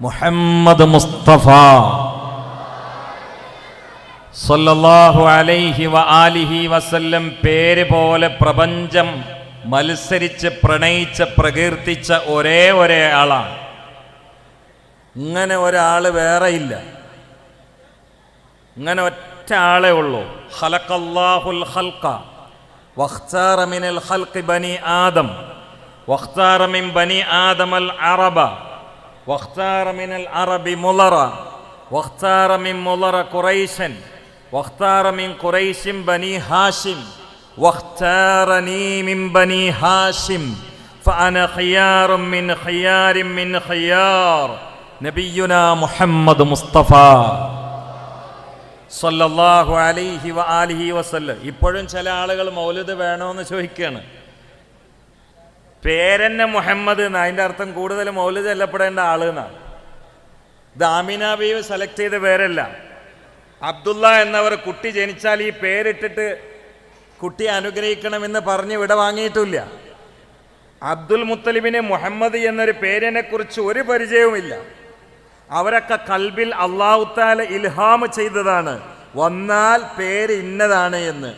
മുഹമ്മദ് മുസ്തഫ സല്ലല്ലാഹു അലൈഹി വആലിഹി വസല്ലം പേര് പോലെ പ്രപഞ്ചം മത്സരിച്ച് പ്രണയിച്ച് പ്രകീർത്തിച്ച ഒരേ ആളാണ്. ഇങ്ങനെ ഒരാൾ വേറെ ഇല്ല. ഇങ്ങനെ ഒറ്റ ആളേ ഉള്ളൂ. ഖലഖല്ലാഹുൽ ഖൽഖ വഖ്താറ മിനൽ ഖൽഖി ബനി ആദം വഖ്താറ മിൻ ബനി ആദമൽ അറബ വഖ്താറ മിനൽ അറബി മുളറ വഖ്താറ മിൻ മുളറ ഖുറൈശൻ വഖ്താറ മിൻ ഖുറൈശിൻ ബനി ഹാഷിം വഖ്താറനി മിൻ ബനി ഹാഷിം ഫഅന ഖിയാറും മിൻ ഖിയാരിൻ മിൻ ഖിയാർ നബിയുനാ മുഹമ്മദ് മുസ്തഫ സല്ലല്ലാഹു അലൈഹി വആലിഹി വസല്ലം. ഇപ്പോഴും ചില ആളുകൾ മൗലിദ് വേണമെന്ന് ചോദിക്കുകയാണ്. പേരെന്നെ മുഹമ്മദ് എന്ന്, അതിൻ്റെ അർത്ഥം കൂടുതൽ മൗലിദ് ചെല്ലപ്പെടേണ്ട ആള് എന്നാണ്. ഇത് ആമിന ബീവി സെലക്ട് ചെയ്ത പേരല്ല. അബ്ദുള്ള എന്നവർ കുട്ടി ജനിച്ചാൽ ഈ പേരിട്ടിട്ട് കുട്ടിയെ അനുഗ്രഹിക്കണമെന്ന് പറഞ്ഞ് വിട വാങ്ങിയിട്ടില്ല. അബ്ദുൽ മുത്തലിബിന് മുഹമ്മദ് എന്നൊരു പേരിനെ കുറിച്ച് ഒരു പരിചയവുമില്ല. അവരൊക്കെ കൽബിൽ അല്ലാഹു തആല ഇൽഹാം ചെയ്തതാണ്, വന്നാൽ പേര് ഇന്നതാണ് എന്ന്.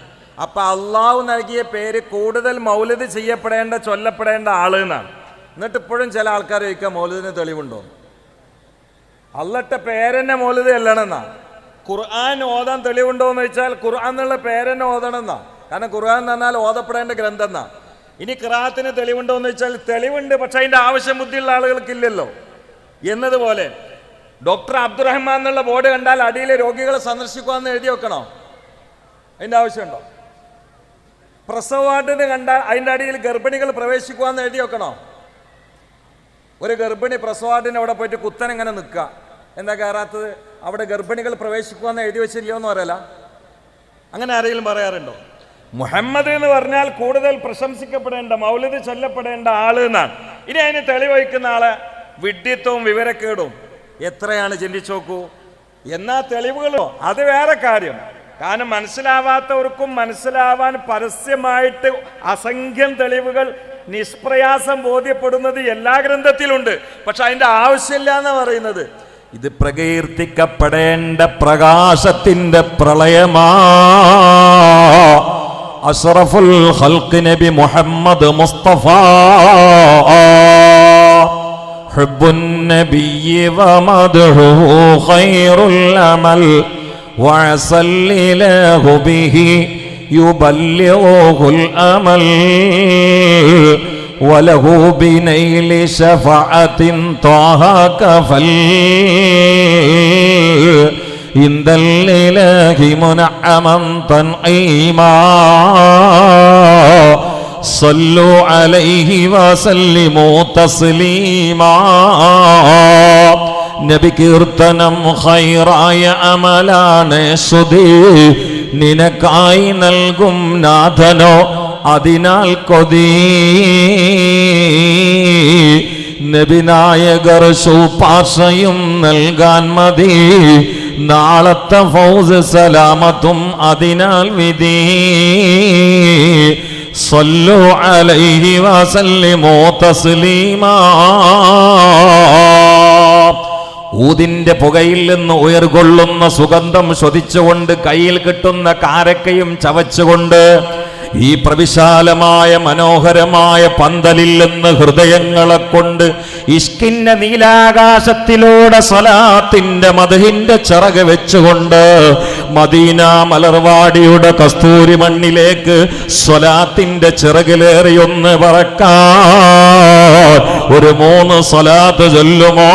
അപ്പം അള്ളാഹു നൽകിയ പേര് കൂടുതൽ മൗലിദ് ചെയ്യപ്പെടേണ്ട ചൊല്ലപ്പെടേണ്ട ആള് എന്നാണ്. എന്നിട്ട് ഇപ്പോഴും ചില ആൾക്കാർ ചോദിക്കാം മൗലിദിന് തെളിവുണ്ടോ? അള്ളട്ട പേരെന്നെ മൗലിദ് അല്ലണമെന്നാ. ഖുർആൻ ഓതാൻ തെളിവുണ്ടോ എന്ന് വെച്ചാൽ ഖുർആൻ എന്നുള്ള പേരെന്നെ ഓതണമെന്നാ. കാരണം ഖുർആൻ എന്ന് പറഞ്ഞാൽ ഓതപ്പെടേണ്ട ഗ്രന്ഥം എന്നാ. ഇനി ഖിറാഅത്തിന് തെളിവുണ്ടോ എന്ന് വെച്ചാൽ തെളിവുണ്ട്, പക്ഷെ അതിൻ്റെ ആവശ്യം ബുദ്ധിയുള്ള ആളുകൾക്കില്ലല്ലോ. എന്നതുപോലെ ഡോക്ടർ അബ്ദുറഹ്മാൻ എന്നുള്ള ബോർഡ് കണ്ടാൽ അടിയിൽ രോഗികളെ സന്ദർശിക്കുവാന്ന് എഴുതി വെക്കണോ? അതിൻ്റെ ആവശ്യമുണ്ടോ? പ്രസവ വാർഡിന് കണ്ടാൽ അതിൻ്റെ അടിയിൽ ഗർഭിണികൾ പ്രവേശിക്കുവാന്ന് എഴുതി വെക്കണോ? ഒരു ഗർഭിണി പ്രസവ വാർഡിന് അവിടെ പോയിട്ട് കുത്തൻ ഇങ്ങനെ നിൽക്കുക, എന്താ കയറാത്തത്? അവിടെ ഗർഭിണികൾ പ്രവേശിക്കുവാന്ന് എഴുതി വെച്ചില്ലയോ എന്ന് പറയല. അങ്ങനെ ആരെങ്കിലും പറയാറുണ്ടോ? മുഹമ്മദ് എന്ന് പറഞ്ഞാൽ കൂടുതൽ പ്രശംസിക്കപ്പെടേണ്ട, മൗലിദ് ചൊല്ലപ്പെടേണ്ട ആള് എന്നാണ്. ഇനി അതിന് തെളിവഹിക്കുന്ന ആളെ വിഡ്ഢിത്വവും വിവരക്കേടും എത്രയാണ് ചിന്തിച്ചു നോക്കൂ. എന്നാ തെളിവുകളോ അത് വേറെ കാര്യം. കാരണം മനസ്സിലാവാത്തവർക്കും മനസ്സിലാവാൻ പരസ്യമായിട്ട് അസംഖ്യം തെളിവുകൾ നിഷ്പ്രയാസം ബോധ്യപ്പെടുന്നത് എല്ലാ ഗ്രന്ഥത്തിലുണ്ട്. പക്ഷെ അതിൻ്റെ ആവശ്യമില്ല എന്നാ പറയുന്നത്. ഇത് പ്രകീർത്തിക്കപ്പെടേണ്ട പ്രകാശത്തിന്റെ പ്രളയമാ. അഷ്റഫുൽ ഖൽഖ് നബി മുഹമ്മദ് മുസ്തഫ ഹുബ്ബുൻ നബിയ്യി വമദ്ഹുഹു ഖൈറുൽ അമൽ വഅസല്ലിലഹു ബിഹി യുബല്ലിഗുൽ അമൽ വലഹു ബിനൈലി ശഫഅത്തിൻ ത്വാഹ കഫൽ ഇൻദൽ ഇലാഹി മുനഅമൻ തൻഈമാ സല്ലു അലൈഹി വസല്ലിമു തസ്ലീമാ. നബി കീർത്തനം ഖൈറായ അമലാണ് സുധി നിനക്കായി നൽകും നാഥനോ അതിനാൽ കൊതി. നബിനായകർ ശുപാർശയും നൽകാൻ മതി, നാളത്തെ ഫൗസ് സലാമത്തും അതിനാൽ വിധി. സല്ലു അലൈഹി വസല്ലിമു തസ്ലീമാ. ഊതിന്റെ പുകയിൽ നിന്ന് ഉയർകൊള്ളുന്ന സുഗന്ധം ശ്വസിച്ചുകൊണ്ട് കയ്യിൽ കിട്ടുന്ന കാരക്കയും ചവച്ചുകൊണ്ട് ഈ പ്രവിശാലമായ മനോഹരമായ പന്തലിൽ നിന്ന് ഹൃദയങ്ങളെ കൊണ്ട് ഇഷ്കിന്റെ നീലാകാശത്തിലൂടെ സ്വലാത്തിന്റെ മദ്ഹിന്റെ ചിറക് വെച്ചുകൊണ്ട് മദീന മലർവാടിയുടെ കസ്തൂരി മണ്ണിലേക്ക് സ്വലാത്തിന്റെ ചിറകിലേറി ഒന്ന് പറക്കാൻ ഒരു 3 സ്വലാത്ത് ചൊല്ലുമോ?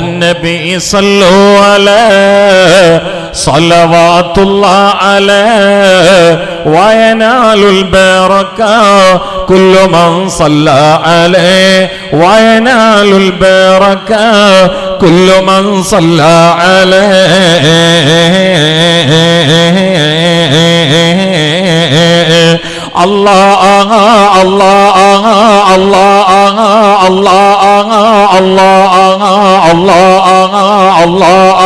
അന്നബി സല്ലു അലൈഹി സ്വലവാത്തുല്ലാഹി അലൈഹി വയനാലുൽ ബറക കുല്ലു മൻ സല്ല അലൈഹി വയനാലുൽ ബറക കുല്ലു മൻ സല്ല അലൈഹി. അല്ലാഹ് അല്ലാഹ് അല്ലാഹ് അല്ലാഹ് അല്ലാഹ്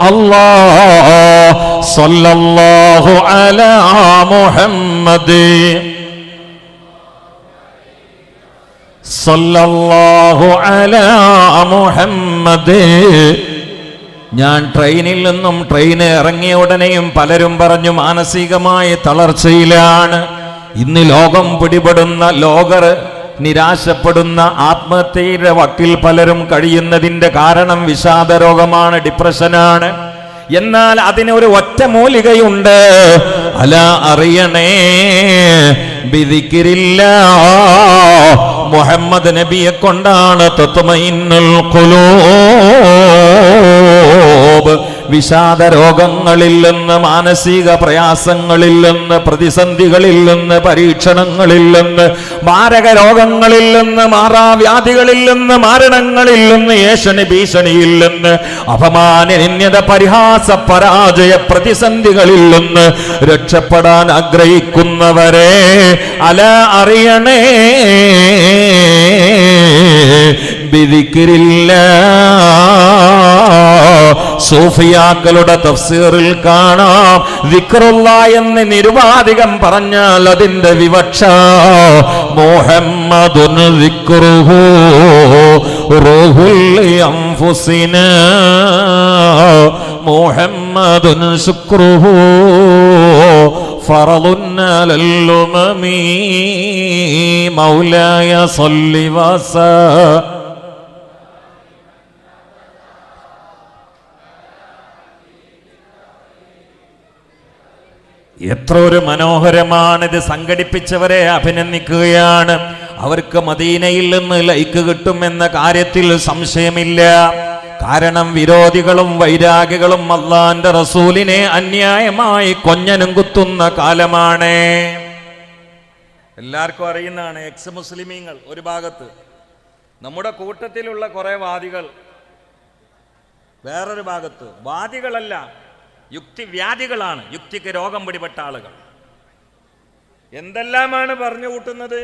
അല്ലാഹ് സല്ലല്ലാഹു അലാ മുഹമ്മദ് സല്ലല്ലാഹു അലാ മുഹമ്മദ്. ഞാൻ ട്രെയിനിൽ നിന്നും ട്രെയിന് ഇറങ്ങിയ ഉടനെയും പലരും പറഞ്ഞു മാനസികമായ തളർച്ചയിലാണ്. ഇന്ന് ലോകം പിടിപെടുന്ന, ലോകർ നിരാശപ്പെടുന്ന, ആത്മഹത്യയുടെ വക്കിൽ പലരും കഴിയുന്നതിന്റെ കാരണം വിഷാദ രോഗമാണ്, ഡിപ്രഷനാണ്. എന്നാൽ അതിനൊരു ഒറ്റ മൂലികയുണ്ട്. അലാ അറിയണേ, ബിദിക്രില്ലാഹ്, മുഹമ്മദ് നബിയെ കൊണ്ടാണ് തത്മഇന്നുൽ ഖുലൂബ്. വിഷാദ രോഗങ്ങളിൽ നിന്ന്, മാനസിക പ്രയാസങ്ങളിൽ നിന്ന്, പ്രതിസന്ധികളിൽ നിന്ന്, പരീക്ഷണങ്ങളിൽ നിന്ന്, മാരക രോഗങ്ങളിൽ നിന്ന്, മാറാവ്യാധികളിൽ നിന്ന്, മരണങ്ങളിൽ നിന്ന്, ഏഷണി ഭീഷണിയിൽ നിന്ന്, അപമാന, നിന്ദ, പരിഹാസ, പരാജയ, പ്രതിസന്ധികളിൽ നിന്ന് രക്ഷപ്പെടാൻ ആഗ്രഹിക്കുന്നവരെ അലാ അറിയണേ, ബിദിക്രില്ലാഹ്. സൂഫിയാക്കളുടെ തഫ്സീറിൽ കാണാം, ദിക്റുല്ലാഹ് എന്ന് നിരുപാധികം പറഞ്ഞാൽ അതിന്റെ വിവക്ഷ മുഹമ്മദുൻ ദിക്റുഹു റൂഹുൽ അൻഫുസിനാ മുഹമ്മദുൻ ശുക്റുഹു ഫറളുൻ അലൽ ഉമമി മൗലായ സല്ലി വസല്ലം. എത്ര ഒരു മനോഹരമാണിത്. സംഘടിപ്പിച്ചവരെ അഭിനന്ദിക്കുകയാണ്. അവർക്ക് മദീനയിൽ നിന്ന് ലൈക്ക് കിട്ടുമെന്ന കാര്യത്തിൽ സംശയമില്ല. കാരണം വിരോധികളും വൈരാഗികളും അല്ലാഹുവിന്റെ റസൂലിനെ അന്യായമായി കൊഞ്ഞനും കുത്തുന്ന കാലമാണ്. എല്ലാവർക്കും അറിയുന്നതാണ്. എക്സ് മുസ്ലിമീങ്ങൾ ഒരു ഭാഗത്ത്, നമ്മുടെ കൂട്ടത്തിലുള്ള കുറെ വാദികൾ വേറൊരു ഭാഗത്ത്. വാദികളല്ല, യുക്തിവ്യാധികളാണ്, യുക്തിക്ക് രോഗം പിടിപെട്ട ആളുകൾ. എന്തെല്ലാമാണ് പറഞ്ഞു കൂട്ടുന്നത്.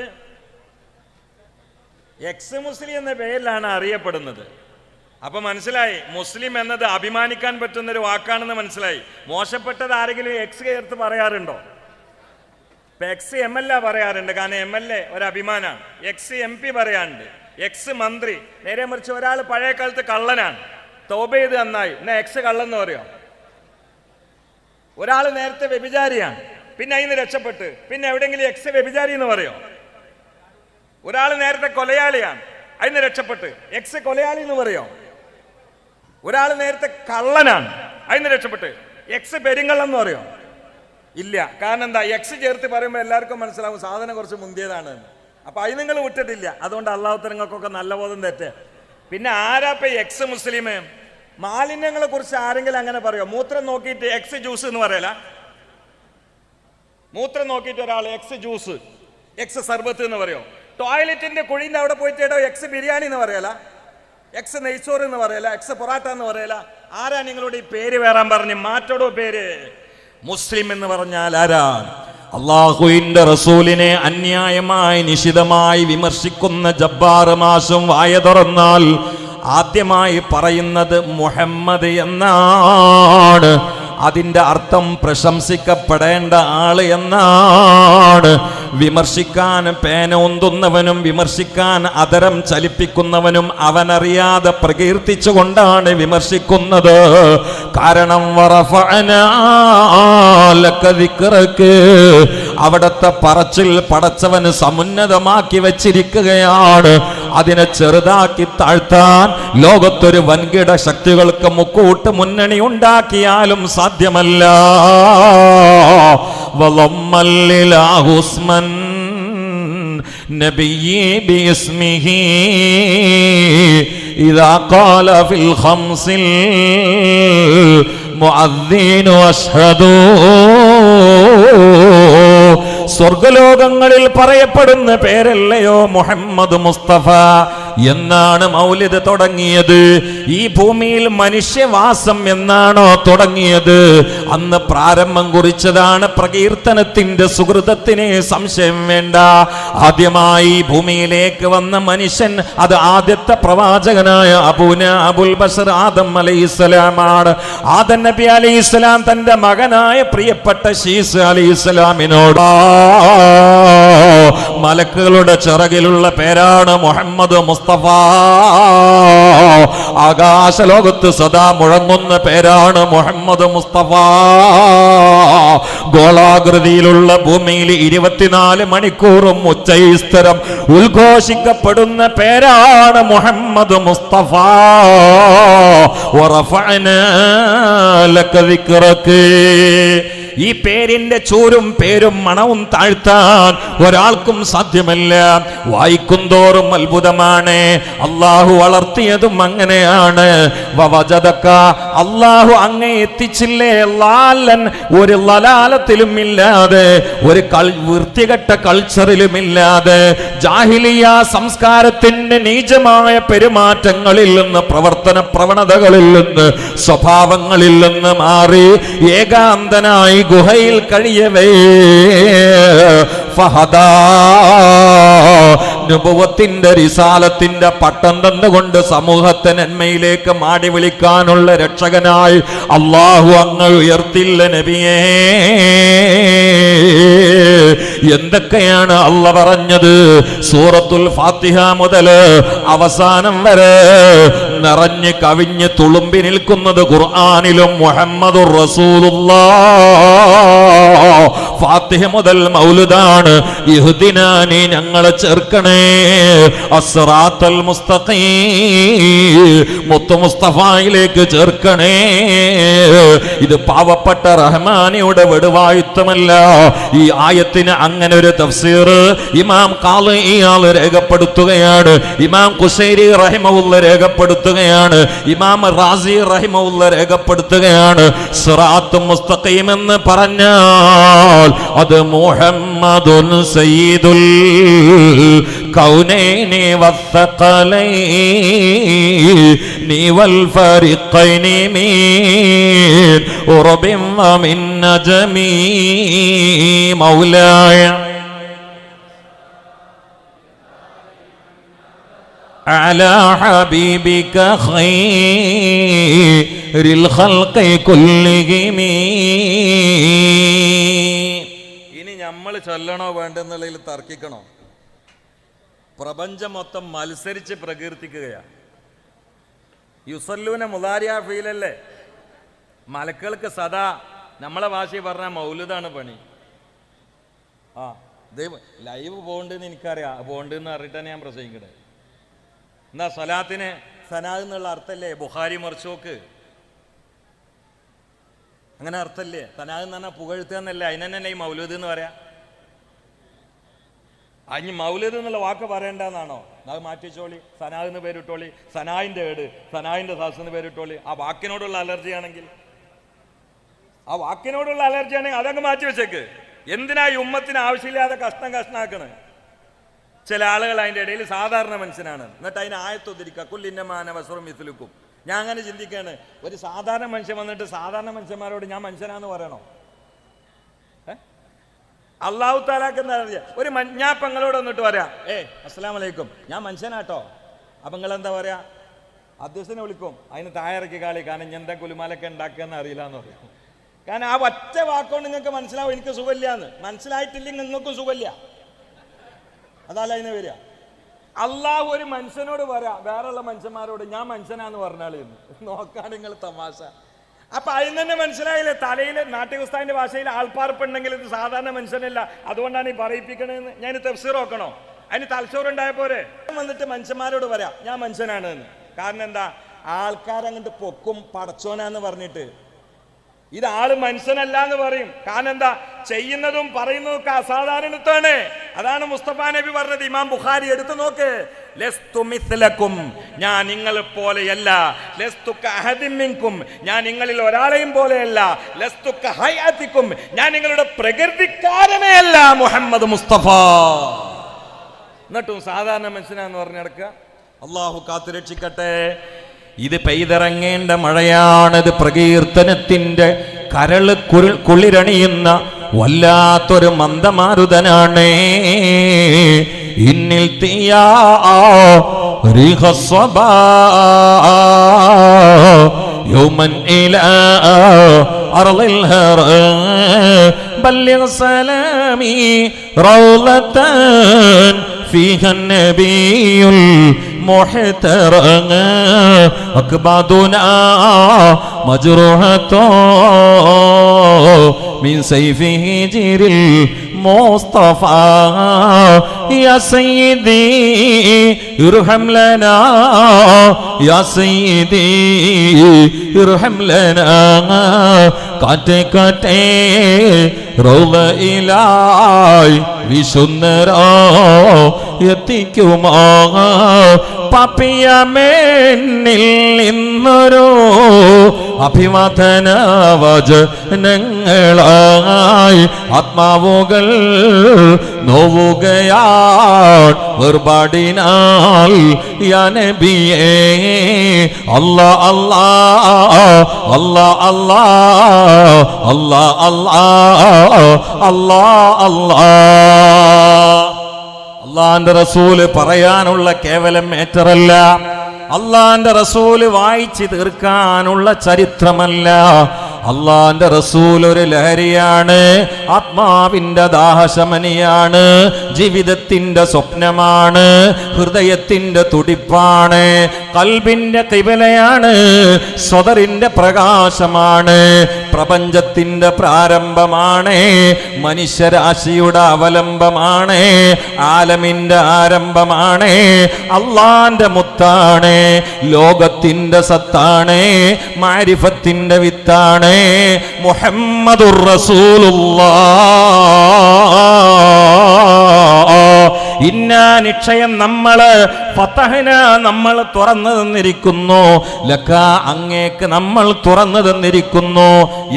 എക്സ് മുസ്ലിം എന്ന പേരിലാണ് അറിയപ്പെടുന്നത്. അപ്പൊ മനസ്സിലായി, മുസ്ലിം എന്നത് അഭിമാനിക്കാൻ പറ്റുന്നൊരു വാക്കാണെന്ന് മനസ്സിലായി. മോശപ്പെട്ടത് ആരെങ്കിലും എക്സ് ചേർത്ത് പറയാറുണ്ടോ? ഇപ്പൊ എക്സ് MLA പറയാറുണ്ട്, കാരണം MLA ഒരു അഭിമാനാണ്. എക്സ് MP പറയാറുണ്ട്, എക്സ് മന്ത്രി. നേരെ മറിച്ച് ഒരാൾ പഴയ കാലത്ത് കള്ളനാണ്, തൗബ ചെയ്ത് നന്നായി, എന്നാ എക്സ് കള്ളെന്ന് പറയോ? ഒരാൾ നേരത്തെ വ്യഭിചാരിയാണ്, പിന്നെ അതിന് രക്ഷപ്പെട്ട്, പിന്നെ എവിടെയെങ്കിലും എക്സ് വ്യഭിചാരി എന്ന് പറയോ? ഒരാൾ നേരത്തെ കൊലയാളിയാണ്, അതിന് രക്ഷപ്പെട്ട് എക്സ് കൊലയാളി എന്ന് പറയോ? ഒരാൾ നേരത്തെ കള്ളനാണ്, അതിന് രക്ഷപ്പെട്ട് എക്സ് പെരുങ്കള്ളം എന്ന് പറയോ? ഇല്ല. കാരണം എന്താ? എക്സ് ചേർത്ത് പറയുമ്പോൾ എല്ലാവർക്കും മനസ്സിലാവും സാധനം കുറച്ച് മുന്തിയതാണ്. അപ്പൊ അത് നിങ്ങൾ വിട്ടിട്ടില്ല. അതുകൊണ്ട് അള്ളാഹുത്തരങ്ങൾക്കൊക്കെ നല്ല ബോധം തെറ്റ്. പിന്നെ ആരാപ്പ എക്സ് മുസ്ലിം? മാലിന്യങ്ങളെ കുറിച്ച് ആരെങ്കിലും അങ്ങനെ പറയോ? മൂത്രം നോക്കിയിട്ട് എക്സ് ജ്യൂസ് എന്ന് പറയല. മൂത്രം നോക്കിയിട്ട് ഒരാൾ എക്സ് ജ്യൂസ്, എക്സ് സർബത്ത് എന്ന് പറയോ? ടോയ്ലറ്റിന്റെ കുഴിന്റെ അവിടെ പോയിട്ട് ഇടോ എക്സ് ബിരിയാണി എന്ന് പറയല, എക്സ് നെയ്ച്ചോറ് എന്ന് പറയല, എക്സ് പൊറാട്ട എന്ന് പറയല. ആരാ നിങ്ങളോട് ഈ പേര് വേറാൻ പറഞ്ഞ്? മാറ്റോടോ പേര്. മുസ്ലിം എന്ന് പറഞ്ഞാൽ ആരാണ്? അള്ളാഹുവിന്റെ റസൂലിനെ അന്യായമായി നിശിതമായി വിമർശിക്കുന്ന ജബ്ബാർ മാഷും വായ തുറന്നാൽ ആദ്യമായി പറയുന്നത് മുഹമ്മദ് എന്നാണ്. അതിൻ്റെ അർത്ഥം പ്രശംസിക്കപ്പെടേണ്ട ആള് എന്നാണ്. വിമർശിക്കാൻ പേന ഉന്തുന്നവനും വിമർശിക്കാൻ അതരം ചലിപ്പിക്കുന്നവനും അവനറിയാതെ പ്രകീർത്തിച്ചുകൊണ്ടാണ് വിമർശിക്കുന്നത്. കാരണം അവിടത്തെ പറച്ചിൽ പടച്ചവന് സമുന്നതമാക്കി വച്ചിരിക്കുകയാണ്. അതിനെ ചെറുതാക്കി താഴ്ത്താൻ ലോകത്തൊരു വൻകിട ശക്തികൾക്ക് മുക്കൂട്ട് മുന്നണി ഉണ്ടാക്കിയാലും സാധ്യമല്ല. വലമ്മല്ലിലാഹുസ്മൻ നബിയ്യി ബിസ്മിഹി ഇദാ ഖാല ഫിൽ ഖംസിൽ മുഅദ്ദിനു അശ്ഹദു. സ്വർഗലോകങ്ങളിൽ പറയപ്പെടുന്ന പേരല്ലയോ മുഹമ്മദ് മുസ്തഫ? എന്നാണ് മൗലിദ് തുടങ്ങിയത്? ഈ ഭൂമിയിൽ മനുഷ്യവാസം എന്നാണോ തുടങ്ങിയത്? അന്ന് പ്രാരംഭം കുറിച്ചതാണ് പ്രകീർത്തനത്തിന്റെ സുഹൃതത്തിന് സംശയം വേണ്ട. ആദ്യമായി ഭൂമിയിലേക്ക് വന്ന മനുഷ്യൻ അത് ആദ്യത്തെ പ്രവാചകനായ അബുൽ ബഷർ ആദം അലൈഹിസ്സലാമാണ്. ആദം നബി അലൈഹിസ്സലാം തന്റെ മകനായ പ്രിയപ്പെട്ട ശീസ് അലൈഹിസ്സലാമിനോട് മലക്കുകളുടെ ചിറകിലുള്ള പേരാണ് മുഹമ്മദ് മുസ്തഫ. ആകാശലോകത്ത് സദാ മുഴങ്ങുന്ന പേരാണ് മുഹമ്മദ് മുസ്തഫ. ഗോളാകൃതിയിലുള്ള ഭൂമിയിൽ 24 മണിക്കൂറും ഉച്ചൈസ്തരം ഉദ്ഘോഷിക്കപ്പെടുന്ന പേരാണ് മുഹമ്മദ് മുസ്തഫ. വറഫഅനാ ലക ദിക്റക. ഈ പേരിന്റെ ചൂരും പേരും മണവും താഴ്ത്താൻ ഒരാൾക്കും സാധ്യമല്ല. വായിക്കും തോറും അത്ഭുതമാണ്. അള്ളാഹു വളർത്തിയതും അങ്ങനെയാണ്. വവജദക, അള്ളാഹു അങ്ങേ എത്തിച്ചില്ലേ ലാലൻ, ഒരു ലലാലത്തിലും ഇല്ലാതെ, ഒരു വൃത്തികെട്ട കൾച്ചറിലും ഇല്ലാതെ, ജാഹിലിയ സംസ്കാരത്തിന്റെ നീചമായ പെരുമാറ്റങ്ങളിൽ നിന്ന്, പ്രവർത്തന പ്രവണതകളിൽ നിന്ന്, സ്വഭാവങ്ങളിൽ നിന്ന് മാറി ഏകാന്തനായി ഗുഹയിൽ കഴിയവേ ഫഹദാ, നുബുവത്തിന്റെ റിസാലത്തിന്റെ പട്ടം തന്നുകൊണ്ട് സമൂഹത്തെ നന്മയിലേക്ക് മാടി വിളിക്കാനുള്ള രക്ഷകനായി അള്ളാഹു അങ്ങ് ഉയർത്തില്ല നബിയേ. എന്തൊക്കെയാണ് അല്ല പറഞ്ഞത്? സൂറത്തുൽ ഫാത്തിഹ മുതൽ അവസാനം വരെ നിറഞ്ഞ് കവിഞ്ഞ് തുളുമ്പി നിൽക്കുന്നത് ഖുർആനിലും മുഹമ്മദുർ റസൂലുള്ളാഹ്. ഫാത്തിഹ മുതൽ മൗലിദാണ്. ഇഹ്ദിനാനി, ഞങ്ങളെ ചേർക്കണേ, അസ്റാത്തൽ മുസ്തഖീം, മുത്തു മുസ്തഫയിലേക്ക് ചേർക്കണേ. ഇത് പാവപ്പെട്ട റഹ്മാനിയുടെ വെടുവായുത്തമല്ല. ഈ ആയത്തിന് അങ്ങനെ ഒരു തഫ്സീർ ഇമാം ഖാളി ഇയാൾ രേഖപ്പെടുത്തുകയാണ്, ഇമാം ഖുശൈരി റഹിമഹുല്ല രേഖപ്പെടുത്തുകയാണ്, ഇമാം റാസി റഹിമഹുല്ല രേഖപ്പെടുത്തുകയാണ്. സിറാത്ത് മുസ്തഖീം എന്ന് പറഞ്ഞാൽ അത് മുഹമ്മദുൻ സയ്യിദുൽ കൗനൈനി വസ്സഖലൈനി വൽ ഫരിഖൈനി മിൻ ഉറബിൻ വമിൻ നജമി മൗലായ അലാ ഹബീബിക ഖൈറിൽ ഖൽഖി കുല്ലിഹിം. ഇനി നമ്മൾ ചൊല്ലണോ വേണ്ടെന്നുള്ളതിൽ തർക്കിക്കണോ? പ്രപഞ്ചം മൊത്തം മത്സരിച്ച് പ്രകീർത്തിക്കുകയാണ്. യുസല്ലൂന മുദാരിയ ഫീലല്ലേ? മലക്കൾക്ക് സദാ നമ്മളെ ഭാഷയിൽ പറഞ്ഞാൽ മൗലിദാണ് പണി. ആ ലൈവ് പോകണ്ടെന്ന് എനിക്കറിയാം, പോകണ്ടെന്ന് അറിയിട്ടാണ് ഞാൻ പ്രസംഗിക്കണേ. എന്നാ സ്വലാത്തിന് സനാ എന്നുള്ള അർത്ഥല്ലേ ബുഖാരി മർച്ചോക്ക്? അങ്ങനെ അർത്ഥല്ലേ? സനാ എന്ന് പറഞ്ഞാൽ പുകഴ്ത്തുക എന്നല്ലേ? അതിനെന്നെ ഈ മൗലൂദ് എന്ന് പറയാ. അഞ്ഞ് മൗലൂദ് എന്നുള്ള വാക്ക് പറയണ്ടെന്നാണോ? അത് മാറ്റിച്ചോളി, സനാ എന്ന് പേരിട്ടോളി, സനായിന്റെ ഏട്, സനായിന്റെ സാസ് എന്ന് പേരിട്ടോളി. ആ വാക്കിനോടുള്ള അലർജി ആണെങ്കിൽ അതങ്ങ് മാറ്റി വെച്ചേക്ക്. എന്തിനാ ഈ ഉമ്മത്തിന് ആവശ്യമില്ലാതെ കഷ്ണാക്കണ്? ചില ആളുകൾ അതിൻ്റെ ഇടയിൽ സാധാരണ മനുഷ്യനാണ്, എന്നിട്ട് അതിനെ ആയത്തൊതിരിക്കുക, കുല്ലിന്നമാന വസ്റും മിസ്ലുക്കും. ഞാൻ അങ്ങനെ ചിന്തിക്കുകയാണ്, ഒരു സാധാരണ മനുഷ്യൻ വന്നിട്ട് സാധാരണ മനുഷ്യന്മാരോട് ഞാൻ മനുഷ്യനാന്ന് പറയണോ? അള്ളാഹു താലാക്ക് എന്താ പറയുക? ഒരു ഞാൻ ഇപ്പം നിങ്ങളോട് വന്നിട്ട് പറയാം, അസ്സലാമു അലൈക്കും, ഞാൻ മനുഷ്യനാട്ടോ. അപ്പം നിങ്ങളെന്താ പറയാ? അധ്യക്ഷനെ വിളിക്കും, അതിന് താഴെറക്കി കാളി, കാരണം എന്താ കുലുമാലൊക്കെ ഉണ്ടാക്കുക എന്ന് അറിയില്ല എന്ന് പറയും. കാരണം ആ ഒറ്റ വാക്കുകൊണ്ട് നിങ്ങൾക്ക് മനസ്സിലാവും എനിക്ക് സുഖമില്ല എന്ന്. മനസ്സിലായിട്ടില്ലെങ്കിൽ നിങ്ങൾക്കും സുഖമില്ല. അതല്ല അതിനെ വരിക. അള്ളാഹു ഒരു മനുഷ്യനോട് പറയാം, വേറെയുള്ള മനുഷ്യന്മാരോട് ഞാൻ മനുഷ്യനാന്ന് പറഞ്ഞാൽ നോക്കാണ് നിങ്ങൾ തമാശ. അപ്പൊ അതിന് തന്നെ മനസ്സിലായില്ലേ, തലയിൽ നാട്യകുസ്താവിന്റെ ഭാഷയിൽ ആൾപ്പാർപ്പുണ്ടെങ്കിൽ ഇത് സാധാരണ മനുഷ്യനല്ല, അതുകൊണ്ടാണ് ഈ പറയിപ്പിക്കണതെന്ന്. ഞാൻ തഫ്സീർ നോക്കണോ? അതിന് തലച്ചോറുണ്ടായ പോരെ? വന്നിട്ട് മനുഷ്യന്മാരോട് പറയാം ഞാൻ മനുഷ്യനാണ് എന്ന്. കാരണം എന്താ? ആൾക്കാരങ്ങോട്ട് പൊക്കും പടച്ചോനാന്ന് പറഞ്ഞിട്ട്. ഇത് ആള് മനുഷ്യനല്ല എന്ന് പറയും. കാരണം എന്താ? ചെയ്യുന്നതും പറയുന്നതും ഒക്കെ അസാധാരണത്വമാണ്. അതാണ് മുസ്തഫ നബി പറഞ്ഞത്. ഇമാം ബുഖാരി എടുത്തു നോക്ക്, ലസ്തു മിസ്ലക്കും, ഞാൻ നിങ്ങളെ പോലെയല്ല. ലസ്തു കഅഹദിൻ മിൻകും, ഞാൻ നിങ്ങളിൽ ഒരാളെയും പോലെയല്ല. ലസ്തു കഹയഅതികും, ഞാൻ നിങ്ങളുടെ പ്രകൃതിക്കാരനേ അല്ല. മുഹമ്മദ് മുസ്തഫ. എന്നിട്ടും സാധാരണ മനുഷ്യനാന്ന് പറഞ്ഞു നടക്കുക. അള്ളാഹു കാത്തുരക്ഷിക്കട്ടെ. ഇത് പെയ്തിറങ്ങേണ്ട മഴയാണത്. പ്രകീർത്തനത്തിന്റെ കരള് കുളിരണിയുന്ന വല്ലാത്തൊരു മന്ദമാരുതനാണ്. ഇന്നിൽ തീയാ റിഹസ്വബാ യൗമൻ ഇലാ അർളിൽ ഹറ ബല്ലിഗ് സലാമി റൗളതൻ فيها النبي المحترم أكبادنا مجروحة من سيفه جير المصطفى يا سيدي ارحم لنا يا سيدي ارحم لنا കാറ്റേ കാറ്റേ റൗളയിലായി വിശുന്നരോ എത്തിക്കുമോ പാപിയമേന്നിൽ ഇന്നൊരു അഭിവാദന വചനങ്ങളായി ആത്മാവുകൾ നോവുകയാൽ വേർപാടിനാൽ യാ നബിയേ അല്ലാ അല്ലാ അല്ലാ അല്ലാ അല്ലാ അല്ലാ അല്ലാ അല്ലാ. അള്ളാന്റെ റസൂല് പറയാനുള്ള കേവലം മേറ്ററല്ല, അള്ളാന്റെ റസൂല് വായിച്ചു തീർക്കാനുള്ള ചരിത്രമല്ല. അള്ളാന്റെ റസൂൽ ഒരു ലഹരിയാണ്, ആത്മാവിന്റെ ദാഹശമനിയാണ്, ജീവിതത്തിന്റെ സ്വപ്നമാണ്, ഹൃദയത്തിന്റെ തുടിപ്പാണ്, കൽബിന്റെ ഖിബലയാണ്, സ്വദറിന്റെ പ്രകാശമാണ്, പ്രപഞ്ചത്തിന്റെ പ്രാരംഭമാണ്, മനുഷ്യരാശിയുടെ അവലംബമാണ്, ആലമിന്റെ ആരംഭമാണ്, അള്ളാന്റെ മുത്താണ്, ലോകത്തിന്റെ സത്താണ്, മാരിഫത്തിന്റെ വിത്താണ് മുഹമ്മദുർ റസൂലുള്ളാഹ്. ഇന്നാ നിശ്ചയം നമ്മള് ഫതഹ്ന നമ്മൾ തുറന്നു തന്നിരിക്കുന്നു, ലക അങ്ങേക്ക് നമ്മൾ തുറന്നു തന്നിരിക്കുന്നു.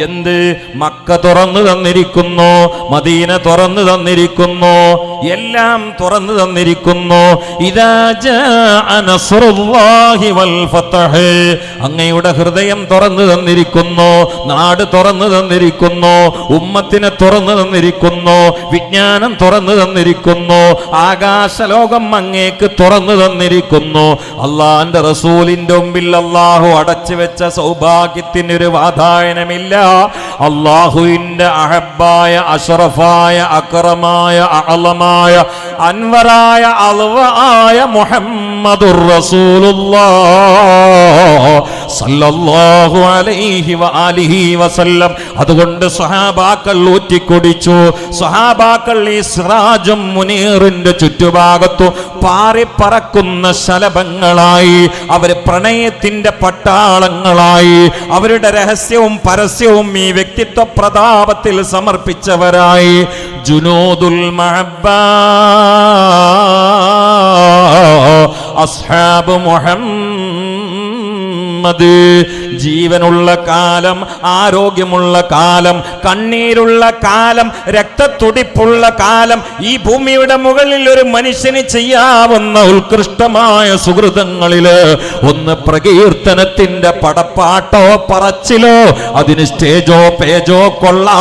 എന്ത്? മക്ക തുറന്നു തന്നിരിക്കുന്നു, മദീന തുറന്നു തന്നിരിക്കുന്നു, എല്ലാം തുറന്നു തന്നിരിക്കുന്നു. ഇദാ ജാഅ നസ്റുല്ലാഹി വൽ ഫതഹ്, അങ്ങയുടെ ഹൃദയം തുറന്നു തന്നിരിക്കുന്നു, നാട് തുറന്നു തന്നിരിക്കുന്നു, ഉമ്മത്തിനെ തുറന്നു തന്നിരിക്കുന്നു, വിജ്ഞാനം തുറന്നു തന്നിരിക്കുന്നു, ആകാശലോകം അങ്ങേക്ക് തുറന്നു തന്നിരിക്കുന്നു. അള്ളാന്റെ റസൂലിന്റെ മുമ്പിൽ അള്ളാഹു അടച്ചു വെച്ച സൗഭാഗ്യത്തിനൊരു വാതായനമില്ല. അള്ളാഹുവിന്റെ അഹബ്ബായ അഷ്റഫായ അക്രമായ അഅലമായ അൻവറായ അൽവായ മുഹമ്മദുർ റസൂലുള്ളാഹ് സല്ലല്ലാഹു അലൈഹി വആലിഹി വസല്ലം. അതുകൊണ്ട് സ്വഹാബാക്കൾ ഊറ്റിക്കുടിച്ചു. സ്വഹാബാക്കൾ ഈ സിറാജും മുനീറിന്റെ ചുറ്റുഭാഗത്തു പാറിപ്പറക്കുന്ന ശലഭങ്ങളായി, അവര് പ്രണയത്തിന്റെ പട്ടാളങ്ങളായി, അവരുടെ രഹസ്യവും പരസ്യവും ഈ വ്യക്തിത്വ പ്രതാപത്തിൽ സമർപ്പിച്ചവരായി. ജുനൂദുൽ മഹബ്ബ അസ്ഹാബ് മുഹമ്മദ്. ജീവനുള്ള കാലം, ആരോഗ്യമുള്ള കാലം, കണ്ണീരുള്ള കാലം, രക്തത്തുടിപ്പുള്ള കാലം, ഈ ഭൂമിയുടെ മുകളിൽ ഒരു മനുഷ്യന് ചെയ്യാവുന്ന ഉത്കൃഷ്ടമായ സുഹൃതങ്ങളില് ഒന്ന് പ്രകീർത്തനത്തിന്റെ പടപ്പാട്ടോ പറച്ചിലോ, അതിന് സ്റ്റേജോ പേജോ കൊള്ളാ,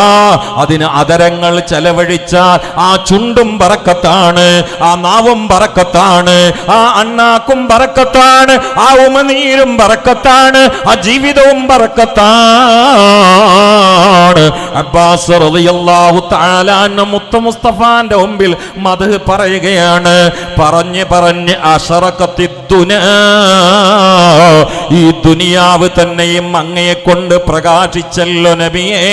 അതിന് അതരങ്ങൾ ചെലവഴിച്ചാൽ ആ ചുണ്ടും ബറക്കത്താണ്, ആ നാവും ബറക്കത്താണ്, ആ അണ്ണാക്കും ബറക്കത്താണ്, ആ ഉമനീരും ബറക്കത്താണ്, ആ ജീവിതവും ബറക്കത്താണ്. അബ്ബാസ് റളിയല്ലാഹു തആല അൻഹു മുത്ത മുസ്തഫാന്റെ മുമ്പിൽ മദ്ഹ് പറയുകയാണ്. പറഞ്ഞ് അശറഖത്തിദ്ദുനാ, ഈ ദുനിയാവ് തന്നെയും അങ്ങയെ കൊണ്ട് പ്രകാശിച്ചല്ലോ നബിയേ.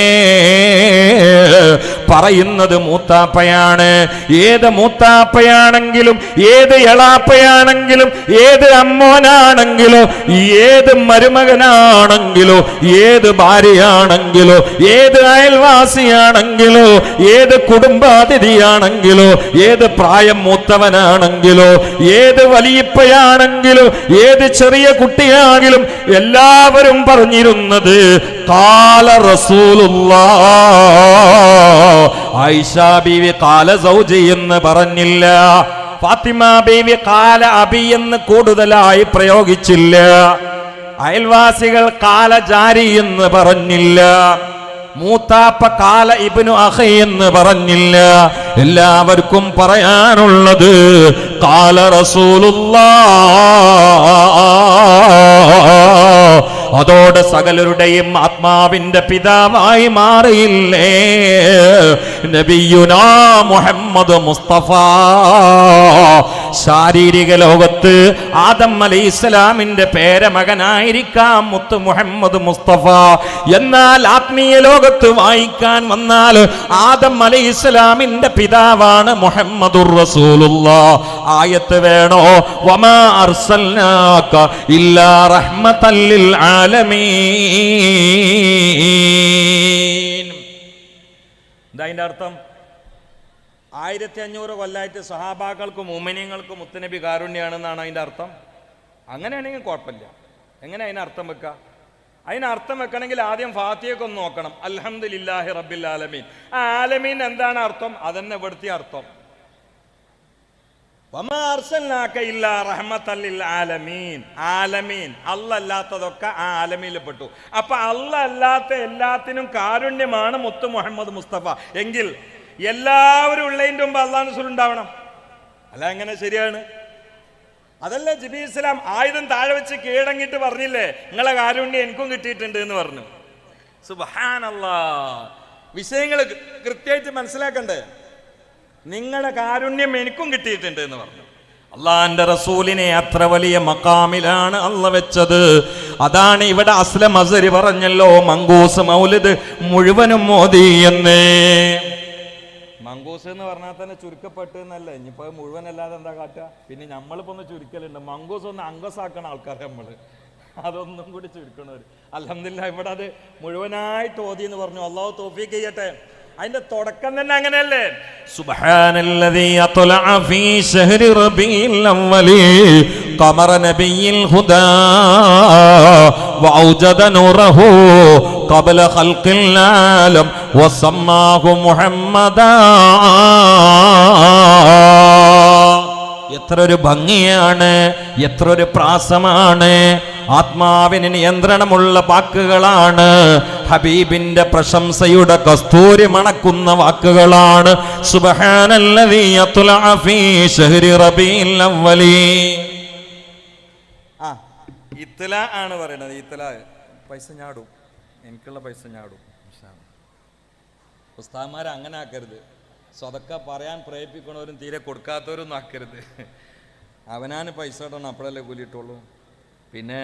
പറയുന്നത് മൂത്താപ്പയാണ്. ഏത് മൂത്താപ്പയാണെങ്കിലും, ഏത് എളാപ്പയാണെങ്കിലും, ഏത് അമ്മോനാണെങ്കിലോ, ഏത് മരുമകനാണെങ്കിലോ, ഏത് ഭാര്യയാണെങ്കിലോ, ഏത് അയൽവാസിയാണെങ്കിലോ, ഏത് കുടുംബാതിഥിയാണെങ്കിലോ, ഏത് പ്രായം മൂത്തവനാണെങ്കിലോ, ഏത് വലിയപ്പയാണെങ്കിലോ, ഏത് ചെറിയ കുട്ടിയാണെങ്കിലും എല്ലാവരും പറഞ്ഞിരുന്നത് ഖാല റസൂലുള്ളാഹ്. ആയിഷ ബീവി ഖാല സൗജി എന്ന് പറഞ്ഞില്ല. ഫാത്തിമ ബീവി കാല അബി എന്ന് കൂടുതലായി പ്രയോഗിച്ചില്ല. അയൽവാസികൾ കാല ജാരി എന്ന് പറഞ്ഞില്ല. മൂത്താപ്പ കാല ഇബ്നു അഖി എന്ന് പറഞ്ഞില്ല. എല്ലാവർക്കും പറയാനുള്ളത് കാല റസൂലുള്ളാഹ്. അതോടെ സകലരുടെയും ആത്മാവിന്റെ പിതാവായി മാറിയില്ലേ നബിയുനാ മുഹമ്മദ് മുസ്തഫ. ശാരീരിക ലോകത്ത് ആദം അലൈഹിസ്സലാമിന്റെ പേരമകനായിരിക്കാം മുത്ത് മുഹമ്മദ് മുസ്തഫ. എന്നാൽ ആത്മീയ ലോകത്ത് വായിക്കാൻ വന്നാൽ ആദം അലൈഹിസ്സലാമിന്റെ പിതാവാണ് മുഹമ്മദുർ റസൂലുള്ളാഹ്. ആയത്ത് വേണോ? വമാ അർസൽനാക ഇല്ലാ റഹ്മത്തൽ ലിൽ ആലമീൻ. എന്താ അതിന്റെ അർത്ഥം? 1500 കൊല്ലായിട്ട് സഹാബാക്കൾക്കും മുഅ്മിനീങ്ങൾക്കും മുത്തുനബി കാരുണ്യാണെന്നാണ് അതിന്റെ അർത്ഥം. അങ്ങനെയാണെങ്കിൽ കുഴപ്പമില്ല. എങ്ങനെ അതിനർത്ഥം വെക്കുക? അതിനർത്ഥം വെക്കണമെങ്കിൽ ആദ്യം ഫാത്തിഹയൊക്കെ ഒന്ന് നോക്കണം. അൽഹംദുലില്ലാഹി റബ്ബിൽ ആലമീൻ. ആ ആലമീൻ എന്താണ് അർത്ഥം? അതന്നെ ഇവിടുത്തെ അർത്ഥം. വമാ അർസൽനാക ഇല്ലാ റഹ്മത്തൽ ലിൽ ആലമീൻ. ആലമീൻ അല്ലാഹ് അല്ലാത്തതൊക്കെ ആ ആലമീനിൽ പെട്ടു. അപ്പൊ അല്ലാഹ് അല്ലാത്ത എല്ലാത്തിനും കാരുണ്യമാണ് മുത്ത് മുഹമ്മദ് മുസ്തഫ. എങ്കിൽ എല്ലാവരും ഉള്ളതിൻ്റെ മുമ്പ് അല്ലാഹു റസൂൽ ഉണ്ടാവണം. അല്ല എങ്ങനെ ശരിയാണ്? അതല്ലേ ജിബീൽ ഇസ്ലാം ആയുധം താഴെ വെച്ച് കീഴടങ്ങിയിട്ട് പറഞ്ഞില്ലേ നിങ്ങളെ കാരുണ്യം എനിക്കും കിട്ടിയിട്ടുണ്ട് എന്ന് പറഞ്ഞു. സുബ്ഹാനല്ലാഹ്. വിഷയങ്ങൾ കൃത്യമായിട്ട് മനസ്സിലാക്കണ്ടേ? നിങ്ങളുടെ കാരുണ്യം എനിക്കും കിട്ടിയിട്ടുണ്ട് എന്ന് പറഞ്ഞു. അള്ളാന്റെ റസൂലിനെ അത്ര വലിയ മക്കാമിലാണ് അള്ളാഹ് വെച്ചത്. അതാണ് ഇവിടെ അസ്ലം അസ്രി പറഞ്ഞല്ലോ മങ്കൂസ് മൗലിദ് മുഴുവനും മോദി എന്നേ. മങ്കൂസ് എന്ന് പറഞ്ഞാൽ തന്നെ ചുരുക്കപ്പെട്ടു എന്നല്ലേ. ഇനിയിപ്പോ മുഴുവൻ അല്ലാതെ എന്താ കാട്ടുക? പിന്നെ നമ്മളിപ്പോ ഒന്ന് ചുരുക്കലുണ്ട്. മങ്കൂസ് ഒന്ന് അംഗസാക്കണ ആൾക്കാരെ നമ്മള്, അതൊന്നും കൂടി ചുരുക്കണവര്. അൽഹംദുലില്ലാഹ് ഇവിടെ അത് മുഴുവനായിട്ട് ഓതി എന്ന് പറഞ്ഞു. അള്ളാഹു തൗഫീഖ് ചെയ്യട്ടെ. അതിന്റെ തുടക്കം തന്നെ അങ്ങനെയല്ലേ? സുബ്ഹാനല്ലദീ അത്ലഅ ഫീ ശഹ്രി റബീഇൽ അവ്വലി ഖമറ നബിയിൽ ഹുദാ വഔജദ നൂറഹു ഖബ്ല ഖൽഖിൽ ആലം വസമ്മാഹു മുഹമ്മദാ. എത്രയൊരു ഭംഗിയാണ്, എത്രയൊരു പ്രാസമാണ്, ആത്മാവിന് നിയന്ത്രണമുള്ള വാക്കുകളാണ്, ഹബീബിന്റെ പ്രശംസയുടെ കസ്തൂരി മണക്കുന്ന വാക്കുകളാണ്. സുബ്ഹാനല്ലദീ അത്ലഅ ഫീ ശഹ്രി റബീഇൽ അവ്വലി. ആ ഇത്ല ആണ് പറയണത്. ഇത്ല പൈസ ഞാടും, എനിക്കുള്ള പൈസ ഞാടും. ഉസ്താദ്മാരെ അങ്ങനെ ആക്കരുത്. സ്വതക്ക പറയാൻ പ്രേരിപ്പിക്കണവരും തീരെ കൊടുക്കാത്തവരൊന്നും ആക്കരുത്. അവനാന് പൈസ ഇടണം, അപ്പോഴല്ലേ കൂലിയിട്ടുള്ളൂ. പിന്നെ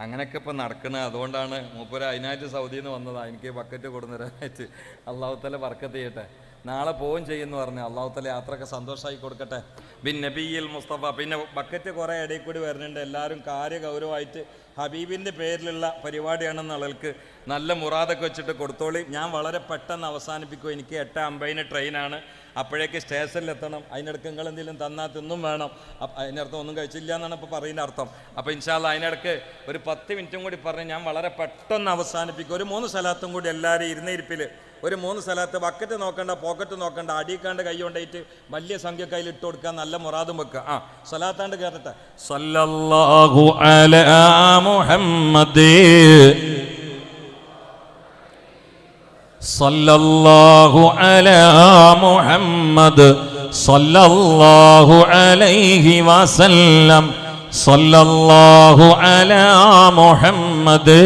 അങ്ങനെയൊക്കെ ഇപ്പം നടക്കുന്നത്. അതുകൊണ്ടാണ് മൂപ്പര് അതിനായിട്ട് സൗദിയിൽ നിന്ന് വന്നതാണ്, എനിക്ക് ബക്കറ്റ് കൊടുന്നതിനായിട്ട്. അള്ളാഹു തആല ബർക്കത്ത് ചെയ്യട്ടെ. നാളെ പോവും ചെയ്യുമെന്ന് പറഞ്ഞു. അള്ളാഹു തആല യാത്രയൊക്കെ സന്തോഷമായി കൊടുക്കട്ടെ. ബിൻ നബിയിൽ മുസ്തഫ. പിന്നെ ബക്കറ്റ് കുറേ ഇടയിൽ കൂടി വരുന്നുണ്ട്. എല്ലാവരും കാര്യഗൗരവമായിട്ട് ഹബീബിൻ്റെ പേരിലുള്ള പരിപാടിയാണെന്ന ആളുകൾക്ക് നല്ല മുറാദൊക്കെ വെച്ചിട്ട് കൊടുത്തോളി. ഞാൻ വളരെ പെട്ടെന്ന് അവസാനിപ്പിക്കും. എനിക്ക് 8:50 ട്രെയിനാണ്. അപ്പോഴേക്ക് സ്റ്റേഷനിലെത്തണം. അതിനിടയ്ക്ക് നിങ്ങൾ എന്തെങ്കിലും തന്നാൽ തിന്നും വേണം. അതിനർത്ഥം ഒന്നും കഴിച്ചില്ല എന്നാണ് ഇപ്പോൾ പറയുന്ന അർത്ഥം. അപ്പോൾ ഇൻഷാ അല്ലാഹ് അതിനിടയ്ക്ക് ഒരു 10 മിനിറ്റും കൂടി പറഞ്ഞ് ഞാൻ വളരെ പെട്ടെന്ന് അവസാനിപ്പിക്കും. ഒരു 3 സലാത്തും കൂടി എല്ലാവരും ഇരുന്നിരിപ്പിൽ ഒരു 3 സലാത്ത്. ബക്കറ്റ് നോക്കണ്ട, പോക്കറ്റ് നോക്കണ്ട, അടിക്കാണ്ട് കൈ കൊണ്ടായിട്ട് വലിയ സംഖ്യ കയ്യിൽ ഇട്ട് കൊടുക്കുക, നല്ല മുറാദും വെക്കുക. ആ സലാത്താണ്ട് കേറട്ടെ. സല്ലല്ലാഹു അലാ മുഹമ്മദ് സല്ലല്ലാഹു അലാ മുഹമ്മദ് സല്ലല്ലാഹു അലൈഹി വസല്ലം സല്ലല്ലാഹു അലാ മുഹമ്മദ്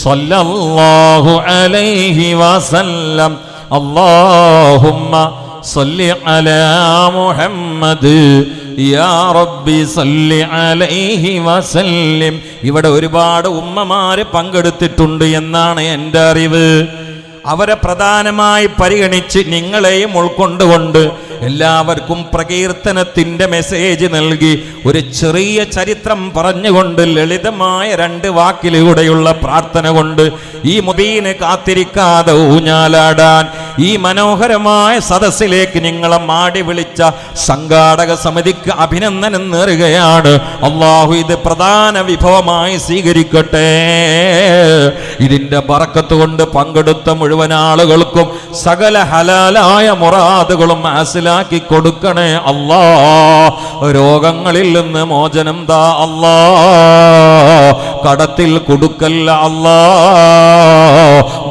സല്ലല്ലാഹു അലൈഹി വസല്ലം അല്ലാഹുമ്മ സല്ലി അലാ മുഹമ്മദ് യാ റബ്ബി സല്ലി അലൈഹി വസല്ലം. ഇവിടെ ഒരുപാട് ഉമ്മമാര് പങ്കെടുത്തിട്ടുണ്ട് എന്നാണ് എൻ്റെ അറിവ്. അവരെ പ്രധാനമായി പരിഗണിച്ച് നിങ്ങളെയും ഉൾക്കൊണ്ടുകൊണ്ട് എല്ലാവർക്കും പ്രകീർത്തനത്തിൻ്റെ മെസ്സേജ് നൽകി ഒരു ചെറിയ ചരിത്രം പറഞ്ഞുകൊണ്ട് ലളിതമായ 2 വാക്കിലൂടെയുള്ള പ്രാർത്ഥന കൊണ്ട് ഈ മുബീന് കാത്തിരിക്കാതെ ഊഞ്ഞാലാടാൻ ഈ മനോഹരമായ സദസ്സിലേക്ക് നിങ്ങളെ മാടി വിളിച്ച സംഘാടക സമിതിക്ക് അഭിനന്ദനം നേരുകയാണ്. അള്ളാഹു ഇത് പ്രധാന വിഭവമായി സ്വീകരിക്കട്ടെ. ഇതിന്റെ ബറക്കത്ത് കൊണ്ട് പങ്കെടുത്ത മുഴുവൻ ആളുകൾക്കും സകല ഹലാലായ മുറാദുകളും ഹാസിലാക്കി കൊടുക്കണേ അല്ലാ. രോഗങ്ങളിൽ നിന്ന് മോചനം താ അല്ലാ. കടത്തിൽ കൊടുക്കല്ല അല്ലാ.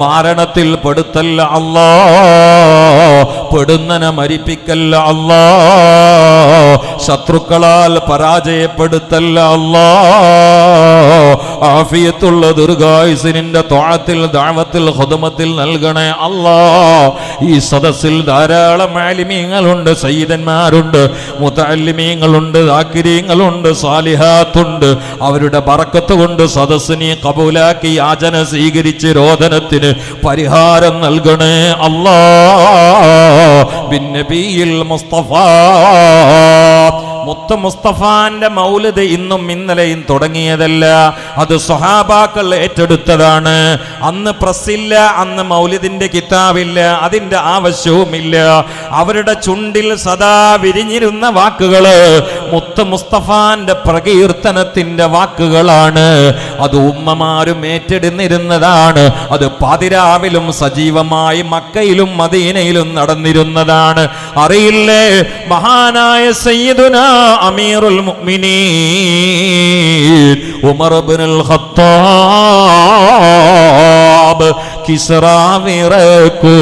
മരണത്തിൽ പെടുത്തല്ല അല്ലാ. പെടുന്നനെ മരിപ്പിക്കല്ല അല്ലാ. ശത്രുക്കളാൽ പരാജയപ്പെടുത്തല്ല അല്ലാ. ആഫിയത്തുള്ള ദീർഘായുസിന്റെ ത്വഅത്തിൽ ദഅവത്തിൽ ഖുദ്മത്തിൽ നൽകണേ അല്ലാ. ഈ സദസ്സിൽ ധാരാളം ആലിമീങ്ങളുണ്ട്, സയ്യിദന്മാരുണ്ട്, മുതഅല്ലിമീങ്ങളുണ്ട്, ദാകിരീങ്ങളുണ്ട്, സാലിഹാത്തുണ്ട്. അവരുടെ ബറക്കത്ത് കൊണ്ട് സദസ്സ് നീ കബൂലാക്കി യാചന സ്വീകരിച്ച് രോദനത്തിന് പരിഹാരം നൽകണേ അല്ലാ. ബിന്നബിയിൽ മുസ്തഫ മുത്ത മുസ്തഫാന്റെ മൗലിദ് ഇന്നും ഇന്നലെയും തുടങ്ങിയതല്ല, അത് സ്വഹാബാക്കൾ ഏറ്റെടുത്തതാണ്. അന്ന് പ്രസ്സില്ല, അന്ന് മൗലിദിന്റെ കിതാബില്ല, അതിന്റെ ആവശ്യവുമില്ല. അവരുടെ ചുണ്ടിൽ സദാ വിരിഞ്ഞിരുന്ന വാക്കുകള് മുത്ത മുസ്തഫാന്റെ പ്രകീർത്തനത്തിന്റെ വാക്കുകളാണ്. അത് ഉമ്മമാരും ഏറ്റെടുന്നിരുന്നതാണ്. അത് പാതിരാവിലും സജീവമായി മക്കയിലും മദീനയിലും നടന്നിരുന്നതാണ്. അറിയില്ലേ, മഹാനായ സയ്യിദുനാ അമീറുൽ മുഅ്മിനീൻ ഉമർ ഇബ്നുൽ ഖത്താബ് കിസ്റാവിറക്കു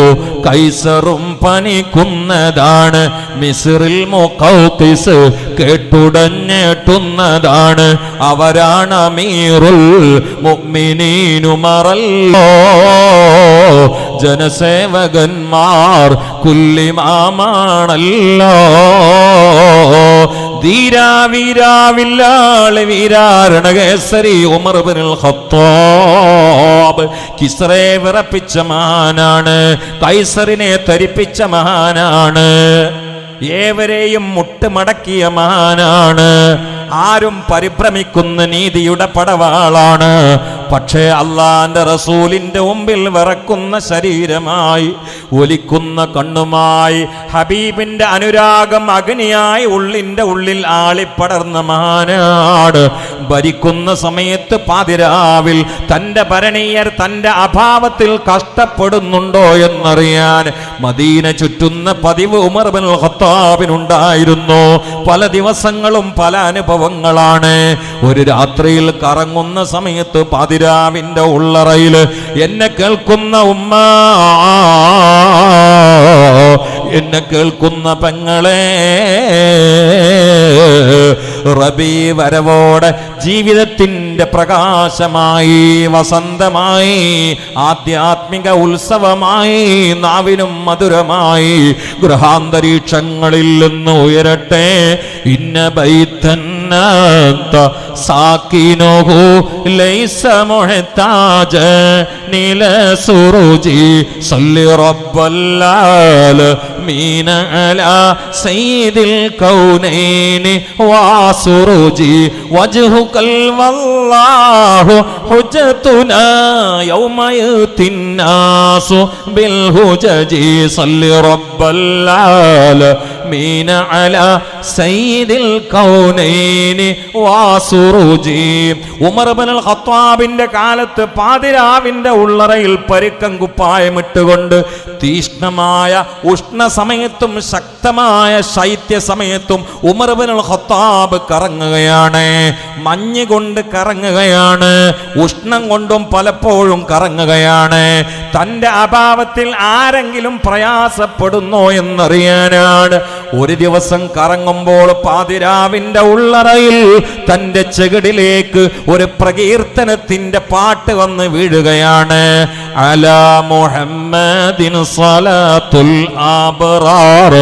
കൈസറും പണിക്കുന്നതാണ്. മിസ്റിൽ മുഖൗഖിസ് കേട്ടുടഞ്ഞേട്ടുന്നതാണ്. അവരാണ് അമീറുൽ മുഅ്മിനീൻ ഉമറല്ലോ. ജനസേവകന്മാർ കുല്ലിമാമാണല്ലോ. ധീരാവീരാവില്ലാള് വീരാരണകേസരി ഉമർ ഇബ്നുൽ ഖത്താബ് കിസ്റയെ വിറപ്പിച്ച മഹാനാണ്, കൈസറിനെ തരിപ്പിച്ച മഹാനാണ്, ഏവരെയും മുട്ടുമടക്കിയ മഹാനാണ്. ആരും പരിഭ്രമിക്കുന്ന നീതിയുടെ പടവാളാണ്. പക്ഷേ അള്ളാന്റെ റസൂലിന്റെ മുമ്പിൽ വിറക്കുന്ന ശരീരമായി, ഒലിക്കുന്ന കണ്ണുമായി, ഹബീബിന്റെ അനുരാഗം അഗ്നിയായി ഉള്ളിന്റെ ഉള്ളിൽ ആളിപ്പടർന്ന മഹാനാണ്. ഭരിക്കുന്ന സമയത്ത് പാതിരാവിൽ തന്റെ ഭരണീയർ തന്റെ അഭാവത്തിൽ കഷ്ടപ്പെടുന്നുണ്ടോ എന്നറിയാൻ മദീന ചുറ്റുന്ന പതിവ് ഉമർ ഇബ്നുൽ ഖത്താബിനുണ്ടായിരുന്നു. പല ദിവസങ്ങളും പല അനുഭവങ്ങളാണ്. ഒരു രാത്രിയിൽ കറങ്ങുന്ന സമയത്ത് പാതിരാവിന്റെ ഉള്ളറയിൽ എന്നെ കേൾക്കുന്ന ഉമ്മ, എന്നെ കേൾക്കുന്ന പെങ്ങളെ, റബീ വരവോടെ ജീവിതത്തിന്റെ പ്രകാശമായി, വസന്തമായി, ആധ്യാത്മിക ഉത്സവമായി, നാവിനും മധുരമായി ഗൃഹാന്തരീക്ഷങ്ങളിൽ നിന്ന് ഉയരട്ടെ. ഇന്ന ബൈത്തൻ സാക്കിനോഹു ലൈസ മുഹ്താജ നീല സുറുജി സല്ലി റബ്ബൽ ആലമീന അലാ സയ്യിദിൽ കൗനൈനി വാസുറുജി വജ്ഹുകൽ വല്ലാഹു ഹുജ്ജതുനാ യൗമ യതിന്നാസു ബിൽ ഹുജജി സല്ലി റബ്ബൽ ആലമീന അലാ സയ്യിദിൽ കൗനൈനി വാസുറുജി. ഉമർ ഇബ്നുൽ ഖത്താബിന്റെ കാലത്ത് പാതിരാവിന്റെ ഉള്ളറയിൽ പരുക്കം കുപ്പായമിട്ടുകൊണ്ട് തീഷ്ണമായ ഉഷ്ണ സമയത്തും ശക്തമായ ശൈത്യ സമയത്തും ഉമർ ഇബ്നുൽ ഖത്താബ് കറങ്ങുകയാണ്. മഞ്ഞ് കൊണ്ട് കറങ്ങുകയാണ്, ഉഷ്ണം കൊണ്ടും പലപ്പോഴും കറങ്ങുകയാണ്. തന്റെ അഭാവത്തിൽ ആരെങ്കിലും പ്രയാസപ്പെടുന്നോ എന്നറിയാനാണ്. ഒരു ദിവസം കറങ്ങുമ്പോൾ പാതിരാവിന്റെ ഉള്ളറയിൽ തന്റെ ചെകിടിലേക്ക് ഒരു പ്രകീർത്തനത്തിന്റെ പാട്ട് വന്ന് വീഴുകയാണ്. അലാ മുഹമ്മദിൻ സ്വലാത്തുൽ അബ്റാർ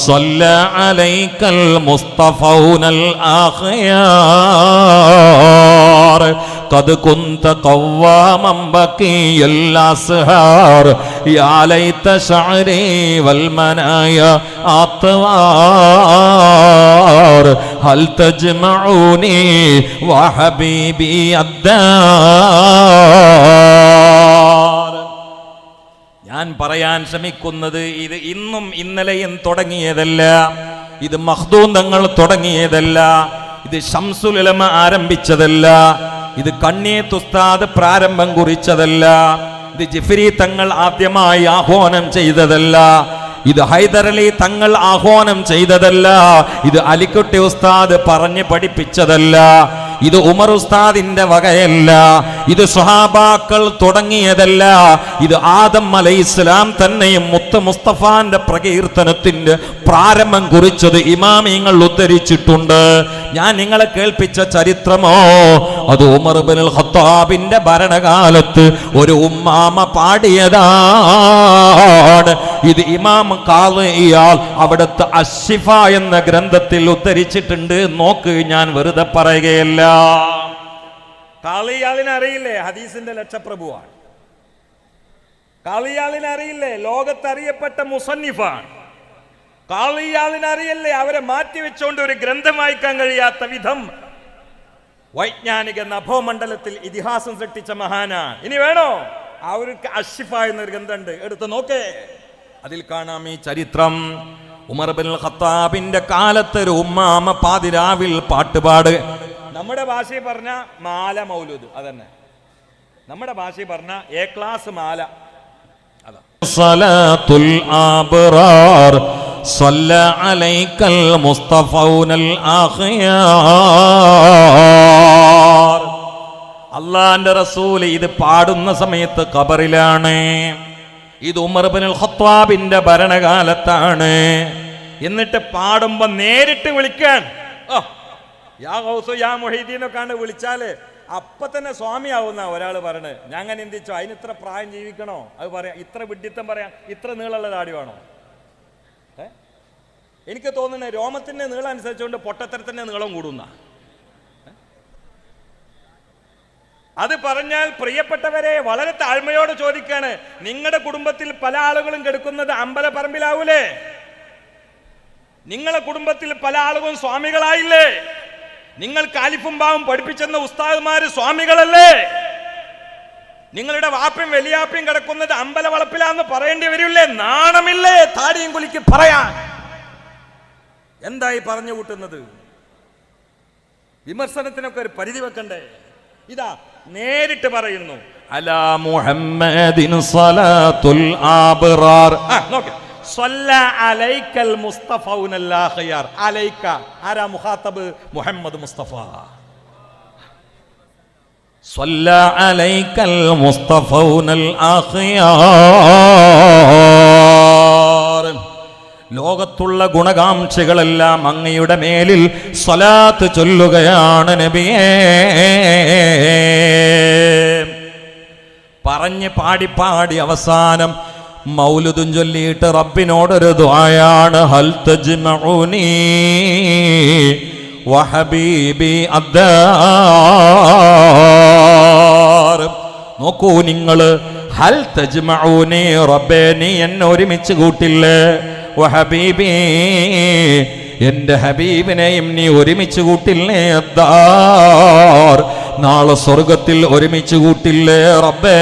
സ്വല്ല അലൈക്കൽ മുസ്തഫൗനൽ ആഖിയാർ ഖദ് കുന്ത ഖവ്വാമൻ ബഖിയൽ അസ്ഹാർ യാ ലൈത ശഅരി വൽ മനായ അത്വാർ ഹൽ തജ്മഊനി വഹബീബി അദ്ദാർ. ഞാൻ പറയാൻ ശ്രമിക്കുന്നത് ഇത് ഇന്നും ഇന്നലെയും തുടങ്ങിയതല്ല, ഇത് മഖ്ദൂം തങ്ങൾ തുടങ്ങിയതല്ല, ഇത് ശംസുൽ ഉലമ ആരംഭിച്ചതല്ല, ഇത് കണ്ണിയത്ത് ഉസ്താദ് പ്രാരംഭം കുറിച്ചതല്ല, ഇത് ജിഫ്രി തങ്ങൾ ആദ്യമായി ആഹ്വാനം ചെയ്തതല്ല, ഇത് ഹൈദരലി തങ്ങൾ ആഹ്വാനം ചെയ്തതല്ല, ഇത് അലിക്കുട്ടി ഉസ്താദ് പറഞ്ഞ് പഠിപ്പിച്ചതല്ല, ഇത് ഉമർ ഉസ്താദിന്റെ വകയല്ല, ഇത് സ്വഹാബാക്കൾ തുടങ്ങിയതല്ല, ഇത് ആദം അലൈഹിസ്സലാം തന്നെയും മുത്ത് മുസ്തഫാന്റെ പ്രകീർത്തനത്തിന്റെ പ്രാരംഭം കുറിച്ചത് ഇമാമിങ്ങൾ ഉദ്ധരിച്ചിട്ടുണ്ട്. ഞാൻ നിങ്ങളെ കേൾപ്പിച്ച ചരിത്രമോ അത് ഉമർ ഇബ്നുൽ ഖത്താബിന്റെ ഭരണകാലത്ത് ഒരു ഉമ്മാമ പാടിയതാണ്. ഇത് ഇമാം ഖാദിയാൽ അവിടുത്തെ അശ്ശിഫ എന്ന ഗ്രന്ഥത്തിൽ ഉദ്ധരിച്ചിട്ടുണ്ട്. നോക്ക്, ഞാൻ വെറുതെ പറയുകയല്ല. കാളിയാളിനെ അറിയില്ലേ? ഹദീസിന്റെ ലക്ഷപ്രഭുവാണ്. കാളിയാളിനെ അറിയില്ലേ? ലോകത്തറിയപ്പെട്ട മുസന്നിഫാണ്. കാളിയാളിനെ അറിയില്ലേ? അവരെ മാറ്റിവെച്ചുകൊണ്ട് ഒരു ഗ്രന്ഥം വായിക്കാൻ കഴിയാത്ത വിധം വൈജ്ഞാനിക നഭോമണ്ഡലത്തിൽ ഇതിഹാസം സൃഷ്ടിച്ച മഹാനാണ്. ഇനി വേണോ? അവർക്ക് അശ്ശിഫ എന്നൊരു ഗ്രന്ഥമുണ്ട്, എടുത്ത് നോക്കേ, അതിൽ കാണാം ഈ ചരിത്രം. ഉമർ ഇബ്നുൽ ഖത്താബിന്റെ കാലത്ത് ഒരു ഉമ്മാമ പാതിരാവിൽ പാട്ടുപാട്. നമ്മുടെ ഭാഷയിൽ പറഞ്ഞ മാല മൗലൂദ്, അതന്നെ നമ്മുടെ ഭാഷയിൽ പറഞ്ഞ എ ക്ലാസ് മാല. അതാ സ്വലാത്തുൽ ആബ്റാർ സ്വല്ല അലൈക്കൽ മുസ്തഫൗനൽ ആഖിയാർ. അല്ലാഹുവിന്റെ റസൂൽ ഇത് പാടുന്ന സമയത്ത് ഖബറിലാണ്. ഇത് ഉമർ ഇബ്നുൽ ഖത്താബിന്റെ ഭരണകാലത്താണ്. എന്നിട്ട് പാടുമ്പോ നേരിട്ട് വിളിക്കാൻ, യാ ഗൗസു യാ മുഹീദ്ദീനൊക്കെ വിളിച്ചാല് അപ്പൊ തന്നെ സ്വാമിയാവുന്ന ഒരാൾ പറയണത്. ഞാൻ അങ്ങനെ എന്തിച്ചോ, അതിന് ഇത്ര പ്രായം ജീവിക്കണോ? അത് പറയാം, ഇത്ര വിഡ്ഢിത്തം പറയാം, ഇത്ര നീളമുള്ള താടി വേണോ? എനിക്ക് തോന്നുന്നത് രോമത്തിന്റെ നീളം അനുസരിച്ചുകൊണ്ട് പൊട്ടത്തരത്തിന്റെ നീളം കൂടുന്ന. അത് പറഞ്ഞാൽ പ്രിയപ്പെട്ടവരെ വളരെ താഴ്മയോട് ചോദിക്കാണ്, നിങ്ങളുടെ കുടുംബത്തിൽ പല ആളുകളും കെടുക്കുന്നത് അമ്പലപ്പറമ്പിലാവൂലേ? നിങ്ങളുടെ കുടുംബത്തിൽ പല ആളുകളും സ്വാമികളായില്ലേ? നിങ്ങൾ കാലിഫും ബാവും പഠിപ്പിച്ചെന്ന ഉസ്താദുമാര് സ്വാമികളല്ലേ? നിങ്ങളുടെ വാപ്പയും വലിയാപ്പയും കിടക്കുന്നത് അമ്പലവളപ്പിലാന്ന് പറയേണ്ടി വരില്ലേ? നാണമില്ലേ താടിയും കുലിക്ക് പറയാൻ? എന്തായി പറഞ്ഞു കൂട്ടുന്നത്? വിമർശനത്തിനൊക്കെ ഒരു പരിധി വെക്കണ്ടേ? ഇതാ നേരിട്ട് പറയുന്നു, അലാ മുഹമ്മദിൻ സ്വലാത്തുൽ ആബ്റാർ. നോക്ക്, സ്വല്ല അലൈക്കൽ മുസ്തഫൗനൽ ആഖിയാർ. അലൈക ആരാ മുഖാത്തബ്? മുഹമ്മദ് മുസ്തഫ. സ്വല്ല അലൈക്കൽ മുസ്തഫൗനൽ ആഖിയാർ. ലോകത്തുള്ള ഗുണകാംക്ഷികളെല്ലാം അങ്ങയുടെ മേലിൽ സ്വലാത്ത് ചൊല്ലുകയാണ് നബിയേ. പറഞ്ഞ് പാടി പാടി അവസാനം മൗലുദും ചൊല്ലിയിട്ട് റബ്ബിനോടൊരു ദുആയാണ്, ഹൽ തജ്മഉനി വഹബീബി അദ്ദാർ. നോക്കൂ നിങ്ങൾ, ഹൽ തജ്മഉനി, റബ്ബേ നീ എന്നെ ഒരുമിച്ച് കൂട്ടില്ലേ, വഹബീബി എന്റെ ഹബീബിനെയും നീ ഒരുമിച്ച് കൂട്ടില്ലേ, അദ്ദാർ നാളെ സ്വർഗത്തിൽ ഒരുമിച്ച് കൂട്ടില്ലേ റബ്ബേ.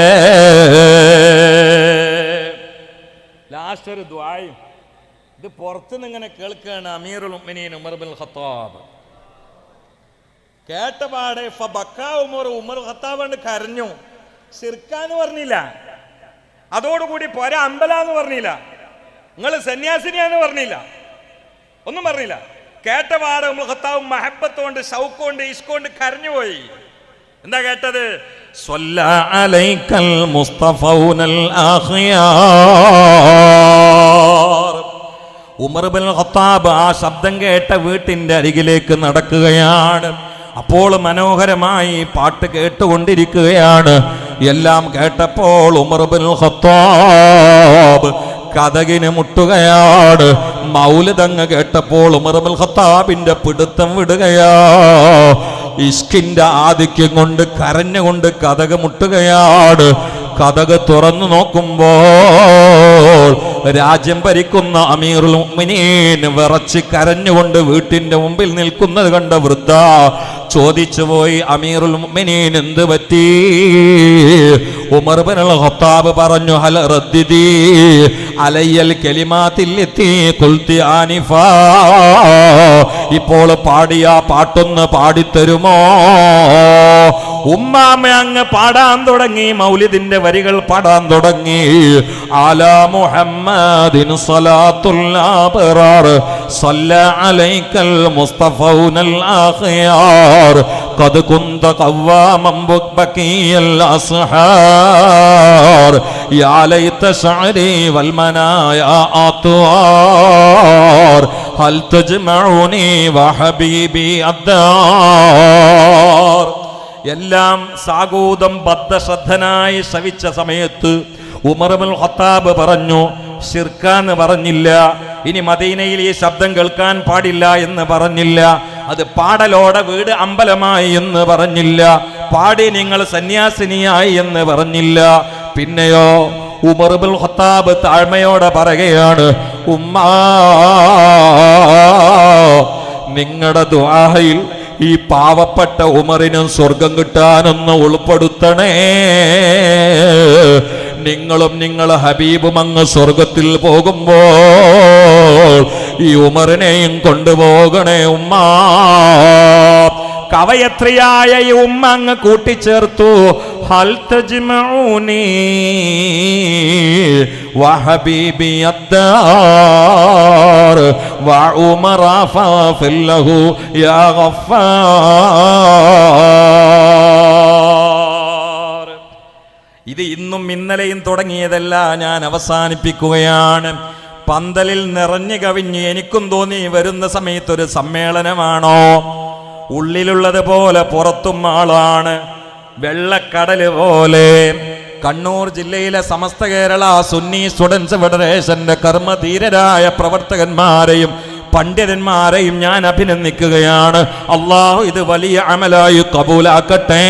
ലാസ്റ്റ് ഒരു ദുആയും ഇത് പുറത്തുനിന്ന് ഇങ്ങനെ കേൾക്കുകയാണ് അമീറുൽ മുഅ്മിനീൻ ഉമർ ഇബ്നുൽ ഖത്താബ്. കേട്ടപാടെ ഉമർ ഖത്താബ് കരഞ്ഞു. ശിർക്കാന്ന് പറഞ്ഞില്ല, അതോടുകൂടി പോരാ അമ്പലാന്ന് പറഞ്ഞില്ല, നിങ്ങൾ സന്യാസിനിയാന്ന് പറഞ്ഞില്ല, ഒന്നും പറഞ്ഞില്ല. കേട്ടപാടെ ഉമർ ഖത്താബ് മഹബത്ത് കൊണ്ട് ഷൗക്ക് കൊണ്ട് ഇഷ്കൊണ്ട് കരഞ്ഞുപോയി. എന്താ കേട്ടത്? സ്വല്ല അലൈക്കൽ മുസ്തഫൗനൽ ആഖിയാർ. ഉമർ ഇബ്നുൽ ഖത്താബ് ആ ശബ്ദം കേട്ട വീട്ടിന്റെ അരികിലേക്ക് നടക്കുകയാണ്. അപ്പോൾ മനോഹരമായി പാട്ട് കേട്ടുകൊണ്ടിരിക്കുകയാണ്. എല്ലാം കേട്ടപ്പോൾ ഉമർ ഇബ്നുൽ ഖത്താബ് കതകിന് മുട്ടുകയാണ്. മൗലിദ് കേട്ടപ്പോൾ ഉമർ ഇബ്നുൽ ഖത്താബിന്റെ പിടുത്തം വിടുകയാ. ഇഷ്കിന്റെ ആധിക്യം കൊണ്ട് കരഞ്ഞുകൊണ്ട് കതക് മുട്ടുകയാണ്. കതക് തുറന്നു നോക്കുമ്പോൾ രാജ്യം ഭരിക്കുന്ന അമീറുൽ മുഅ്മിനീൻ വിറച്ച് കരഞ്ഞുകൊണ്ട് വീട്ടിന്റെ മുമ്പിൽ നിൽക്കുന്നത് കണ്ട വൃദ്ധ ചോദിച്ചു പോയി, അമീറുൽ മുഅ്മിനീൻ എന്ത് പറ്റി? ഉമർ ഇബ്നുൽ ഖത്താബ് പറഞ്ഞു ഹൽ റദ്ദിദി അലയ്യൽ കലിമാത്തില്ലത്തി ഖുൽതി ആനിഫാ, ഇപ്പോൾ പാടിയ പാട്ടൊന്ന് പാടിത്തരുമോ? ഉമ്മാമ അങ്ങ് പാടാൻ തുടങ്ങി, മൗലിദിന്റെ വരികൾ പാടാൻ തുടങ്ങി. അലാ മുഹമ്മദിൻ സ്വലാത്തുൽ അബ്റാർ സല്ല അലൈക്കൽ മുസ്തഫൗനൽ ആഖിയാർ ഖദ് കുന്ത ഖവാമൻ ബക്കിയൽ അസ്ഹാർ യാ ലൈത ശഅരി വൽ മനായ അത്വാർ ഹൽ തജ്മഉനി വഹബീബി അദ്ദാർ. എല്ലാം സാഗൂതം ബദ്ധശ്രദ്ധനായി ശ്രവിച്ച സമയത്ത് ഉമർ ഇബ്നുൽ ഖത്താബ് പറഞ്ഞു, ശിർക്കാന്ന് പറഞ്ഞില്ല, ഇനി മദീനയിൽ ഈ ശബ്ദം കേൾക്കാൻ പാടില്ല എന്ന് പറഞ്ഞില്ല, അത് പാടലോടെ വീട് അമ്പലമായി എന്ന് പറഞ്ഞില്ല, പാടി നിങ്ങൾ സന്യാസിനിയായി എന്ന് പറഞ്ഞില്ല. പിന്നെയോ ഉമർ ഇബ്നുൽ ഖത്താബ് താഴ്മയോടെ പറയുകയാണ്, ഉമ്മാ നിങ്ങളുടെ ദുആയിൽ ഈ പാവപ്പെട്ട ഉമറിനും സ്വർഗം കിട്ടാനൊന്ന് ഉൾപ്പെടുത്തണേ. നിങ്ങളും നിങ്ങളെ ഹബീബും അങ്ങ് സ്വർഗത്തിൽ പോകുമ്പോൾ ഈ ഉമറിനെയും കൊണ്ടുപോകണേ ഉമ്മാ. കവയത്രിയായ ഈ ഉമ്മ അങ്ങ് കൂട്ടിച്ചേർത്തു, ഹൽ തജ്മഊനി വഹബീബി അദ്ദാർ വഉമറ ഫല്ലഹു യാ ഗഫാർ. ഇത് ഇന്നും ഇന്നലെയും തുടങ്ങിയതല്ല, ഞാൻ അവസാനിപ്പിക്കുകയാണ്. പന്തലിൽ നിറഞ്ഞു കവിഞ്ഞ് എനിക്കും തോന്നി വരുന്ന സമയത്തൊരു സമ്മേളനമാണോ, ഉള്ളിലുള്ളത് പോലെ പുറത്തും ആളാണ്, വെള്ളക്കടല് പോലെ. കണ്ണൂർ ജില്ലയിലെ സമസ്ത കേരള സുന്നി സ്റ്റുഡൻസ് ഫെഡറേഷന്റെ കർമ്മധീരരായ പ്രവർത്തകന്മാരെയും പണ്ഡിതന്മാരെയും ഞാൻ അഭിനന്ദിക്കുകയാണ്. അള്ളാഹു ഇത് വലിയ അമലായി കബൂലാക്കട്ടെ.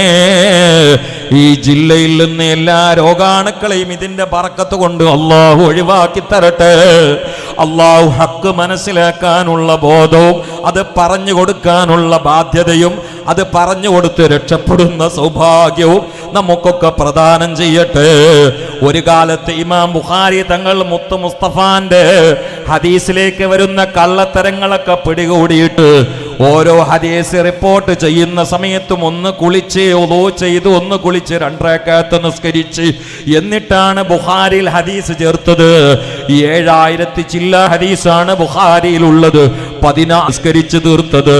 ഈ ജില്ലയിൽ നിന്ന് എല്ലാ രോഗാണുക്കളെയും ഇതിന്റെ ബറക്കത്ത് കൊണ്ട് അള്ളാഹു ഒഴിവാക്കി തരട്ടെ. അള്ളാഹു ഹക്ക് മനസ്സിലാക്കാനുള്ള ബോധവും അത് പറഞ്ഞു കൊടുക്കാനുള്ള ബാധ്യതയും അത് പറഞ്ഞു കൊടുത്ത് രക്ഷപ്പെടുന്ന സൗഭാഗ്യവും നമുക്കൊക്കെ പ്രദാനം ചെയ്യട്ടെ. ഒരു കാലത്ത് ഇമാം ബുഖാരി തങ്ങൾ മുത്ത് മുസ്തഫാന്റെ ഹദീസിലേക്ക് വരുന്ന കള്ളത്തരങ്ങളൊക്കെ പിടികൂടിയിട്ട് ഓരോ ഹദീസ് റിപ്പോർട്ട് ചെയ്യുന്ന സമയത്തും ഒന്ന് കുളിച്ച് ഒളൂ ചെയ്ത് ഒന്ന് കുളിച്ച് 2 റക്അത്ത് നിസ്കരിച്ച് എന്നിട്ടാണ് ബുഖാരിയിൽ ഹദീസ് ചേർത്തത്. 7000 ചില്ല ഹദീസാണ് ബുഖാരിയിലുള്ളത്, 14 നിസ്കരിച്ച് തീർത്തത്.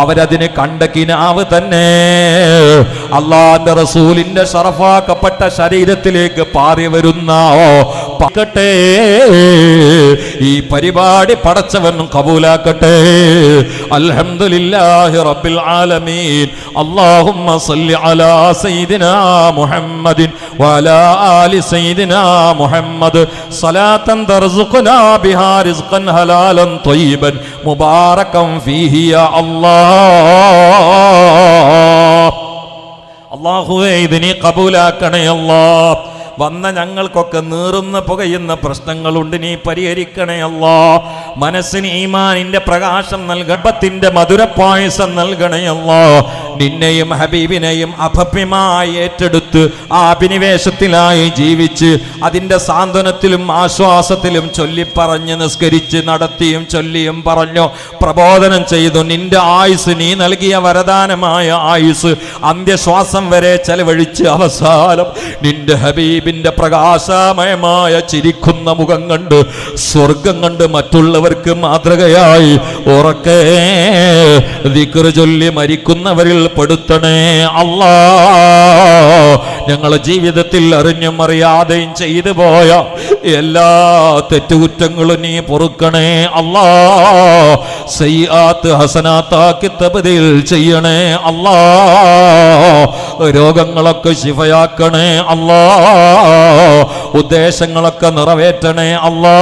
അവരതിന് കണ്ട കിനാവ് തന്നെ അള്ളാന്റെ റസൂലിന്റെ ശറഫാക്കപ്പെട്ട ശരീരത്തിലേക്ക് പാറി വരുന്ന പക്കട്ടെ. ഈ പരിപാടി പടച്ചവൻ കബൂലാക്കട്ടെ. അൽഹംദുലില്ലാഹി റബ്ബിൽ ആലമീൻ. അല്ലാഹുമ്മ സല്ലി അലാ സയ്യിദിനാ മുഹമ്മദിൻ വഅലാ ആലി സയ്യിദിനാ മുഹമ്മദ് സ്വലാത്തൻ തർസുഖനാ ബിഹാ റിസ്ഖൻ ഹലാലൻ ത്വയ്യിബൻ മുബാറകൻ ഫീഹി യാ അല്ലാഹ്. അല്ലാഹുവേ ഇതിനെ കബൂലാക്കണേ അല്ലാഹ്. വന്ന ഞങ്ങൾക്കൊക്കെ നീറുന്ന പുകയുന്ന പ്രശ്നങ്ങളുണ്ട്, നീ പരിഹരിക്കണേ അല്ലാ. മനസ്സിന് ഈമാനിന്റെ പ്രകാശം നൽകത്തിന്റെ മധുരപ്പായസം നൽകണേ അല്ലാ. നിന്നെയും ഹബീബിനെയും അഭപ്യമായി ഏറ്റെടുത്ത് ആ അഭിനിവേശത്തിലായി ജീവിച്ച് അതിന്റെ സാന്ത്വനത്തിലും ആശ്വാസത്തിലും ചൊല്ലിപ്പറഞ്ഞ് നിസ്കരിച്ച് നടത്തിയും ചൊല്ലിയും പറഞ്ഞു പ്രബോധനം ചെയ്തു. നിന്റെ ആയുസ്, നീ നൽകിയ വരദാനമായ ആയുസ് അന്ത്യശ്വാസം വരെ ചെലവഴിച്ച് അവസാനം നിന്റെ ഹബീബിന്റെ പ്രകാശമയമായ ചിരിക്കുന്ന മുഖം കണ്ട് സ്വർഗം കണ്ട് മറ്റുള്ളവർക്ക് മാതൃകയായി ഉറക്കെ ദിക്ർ ചൊല്ലി മരിക്കുന്നവരിൽ പെടുത്തണേ അല്ലാ. ഞങ്ങളെ ജീവിതത്തിൽ അറിഞ്ഞും അറിയാതെയും ചെയ്തു പോയ എല്ലാ തെറ്റുകുറ്റങ്ങളും നീ പൊറുക്കണേ അല്ലാ. സയ്യിആത്ത് ഹസനാത്താക്കി തബ്ദീൽ ചെയ്യണേ അല്ലാ. രോഗങ്ങളൊക്കെ ശിഫയാക്കണേ അല്ലാ. ഉദ്ദേശങ്ങളൊക്കെ നിറവേറ്റണേ അല്ലാ.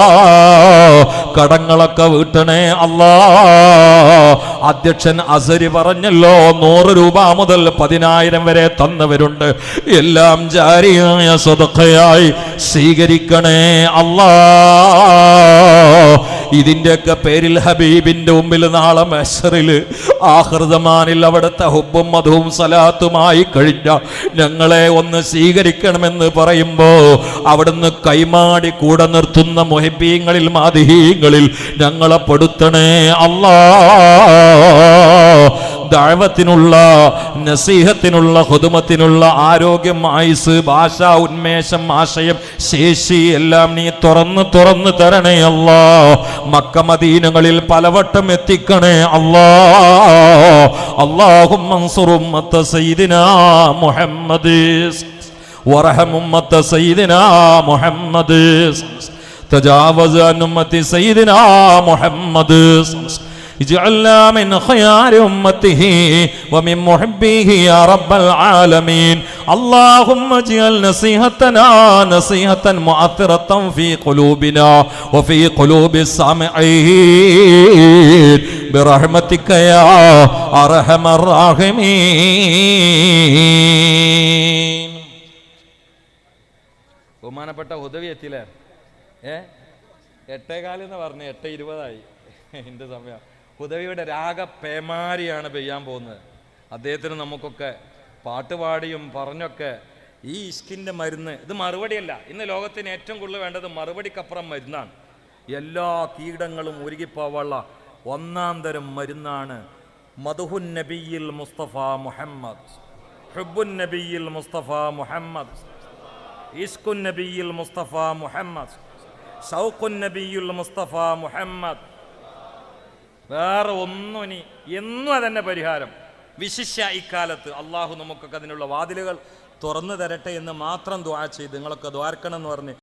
കടങ്ങളൊക്കെ വീട്ടണേ അല്ലാ. അധ്യക്ഷൻ അസരി പറഞ്ഞല്ലോ 100 രൂപ മുതൽ 10,000 വരെ തന്നവരുണ്ട്. എല്ലാം ജാരിയായ സദഖയായി സ്വീകരിക്കണേ അല്ലാ. ഇതിൻ്റെയൊക്കെ പേരിൽ ഹബീബിൻ്റെ മുമ്പിൽ നാളെ മഹ്ശറിൽ ആഖിർസമാനിൽ അവിടുത്തെ ഹുബ്ബും മധുവും സലാത്തുമായി കഴിഞ്ഞ ഞങ്ങളെ ഒന്ന് സ്വീകരിക്കണമെന്ന് പറയുമ്പോൾ അവിടുന്ന് കൈമാടി കൂടെ നിർത്തുന്ന മുഹിബീങ്ങളിൽ മാദിഹീങ്ങളിൽ ഞങ്ങളെ പെടുത്തണേ അല്ലാ. ദഅവത്തിനുള്ള, നസീഹത്തിനുള്ള, ഖുദ്മത്തിനുള്ള ആരോഗ്യം, ആയുസ്, ഭാഷാ ഉന്മേഷം, ആശയം, ശേഷി എല്ലാം നീ തുറന്ന് തരണേ അല്ലാ. മക്ക മദീനകളിൽ പലവട്ടം എത്തിക്കണേ അല്ലാ. അല്ലാഹുമ്മ അൻസുർ ഉമ്മത്ത സയ്യിദിനാ മുഹമ്മദ് വറഹം ഉമ്മത്ത സയ്യിദിനാ മുഹമ്മദ് തജാവസ് അൻ ഉമ്മത്തി സയ്യിദിനാ മുഹമ്മദ് اجعلنا من خيار أمته ومن محبيه يا رب العالمين. اللهم اجعل نصيحتنا نصيحة مؤثرة في قلوبنا وفي قلوب السامعين برحمتك يا أرحم الراحمين. ബഹുമാനപ്പെട്ട ഹുദവി എത്തിയില്ലേ? 8:15 എന്ന് പറഞ്ഞു, 8:20 എൻ്റെ സമയം. ഹുദവിയുടെ രാഗപേമാരിയാണ് പെയ്യാൻ പോകുന്നത്. അദ്ദേഹത്തിന് നമുക്കൊക്കെ പാട്ടുപാടിയും പറഞ്ഞൊക്കെ ഈ ഇഷ്കിൻ്റെ മരുന്ന്, ഇത് മറുപടിയല്ല. ഇന്ന് ലോകത്തിന് ഏറ്റവും കൂടുതൽ വേണ്ടത് മറുപടിക്കപ്പുറം മരുന്നാണ്. എല്ലാ കീടങ്ങളും ഉരുകിപ്പോവാനുള്ള ഒന്നാം തരം മരുന്നാണ് മദ്ഹുൻ നബിയിൽ മുസ്തഫ മുഹമ്മദ്, ഹുബ്ബുൻ നബിയിൽ മുസ്തഫ മുഹമ്മദ്, ഇഷ്കുൻ നബിയിൽ മുസ്തഫ മുഹമ്മദ്, ഷൗഖുൻ നബിയിൽ മുസ്തഫ മുഹമ്മദ്. വേറെ ഒന്നും ഇനി എന്നും അതന്നെ പരിഹാരം. വിശിഷ്യ ഇക്കാലത്ത് അള്ളാഹു നമുക്കൊക്കെ അതിനുള്ള വാതിലുകൾ തുറന്നു തരട്ടെ എന്ന് മാത്രം ദുആ ചെയ്ത് നിങ്ങളൊക്കെ ദ്വാർക്കണം എന്ന് പറഞ്ഞ്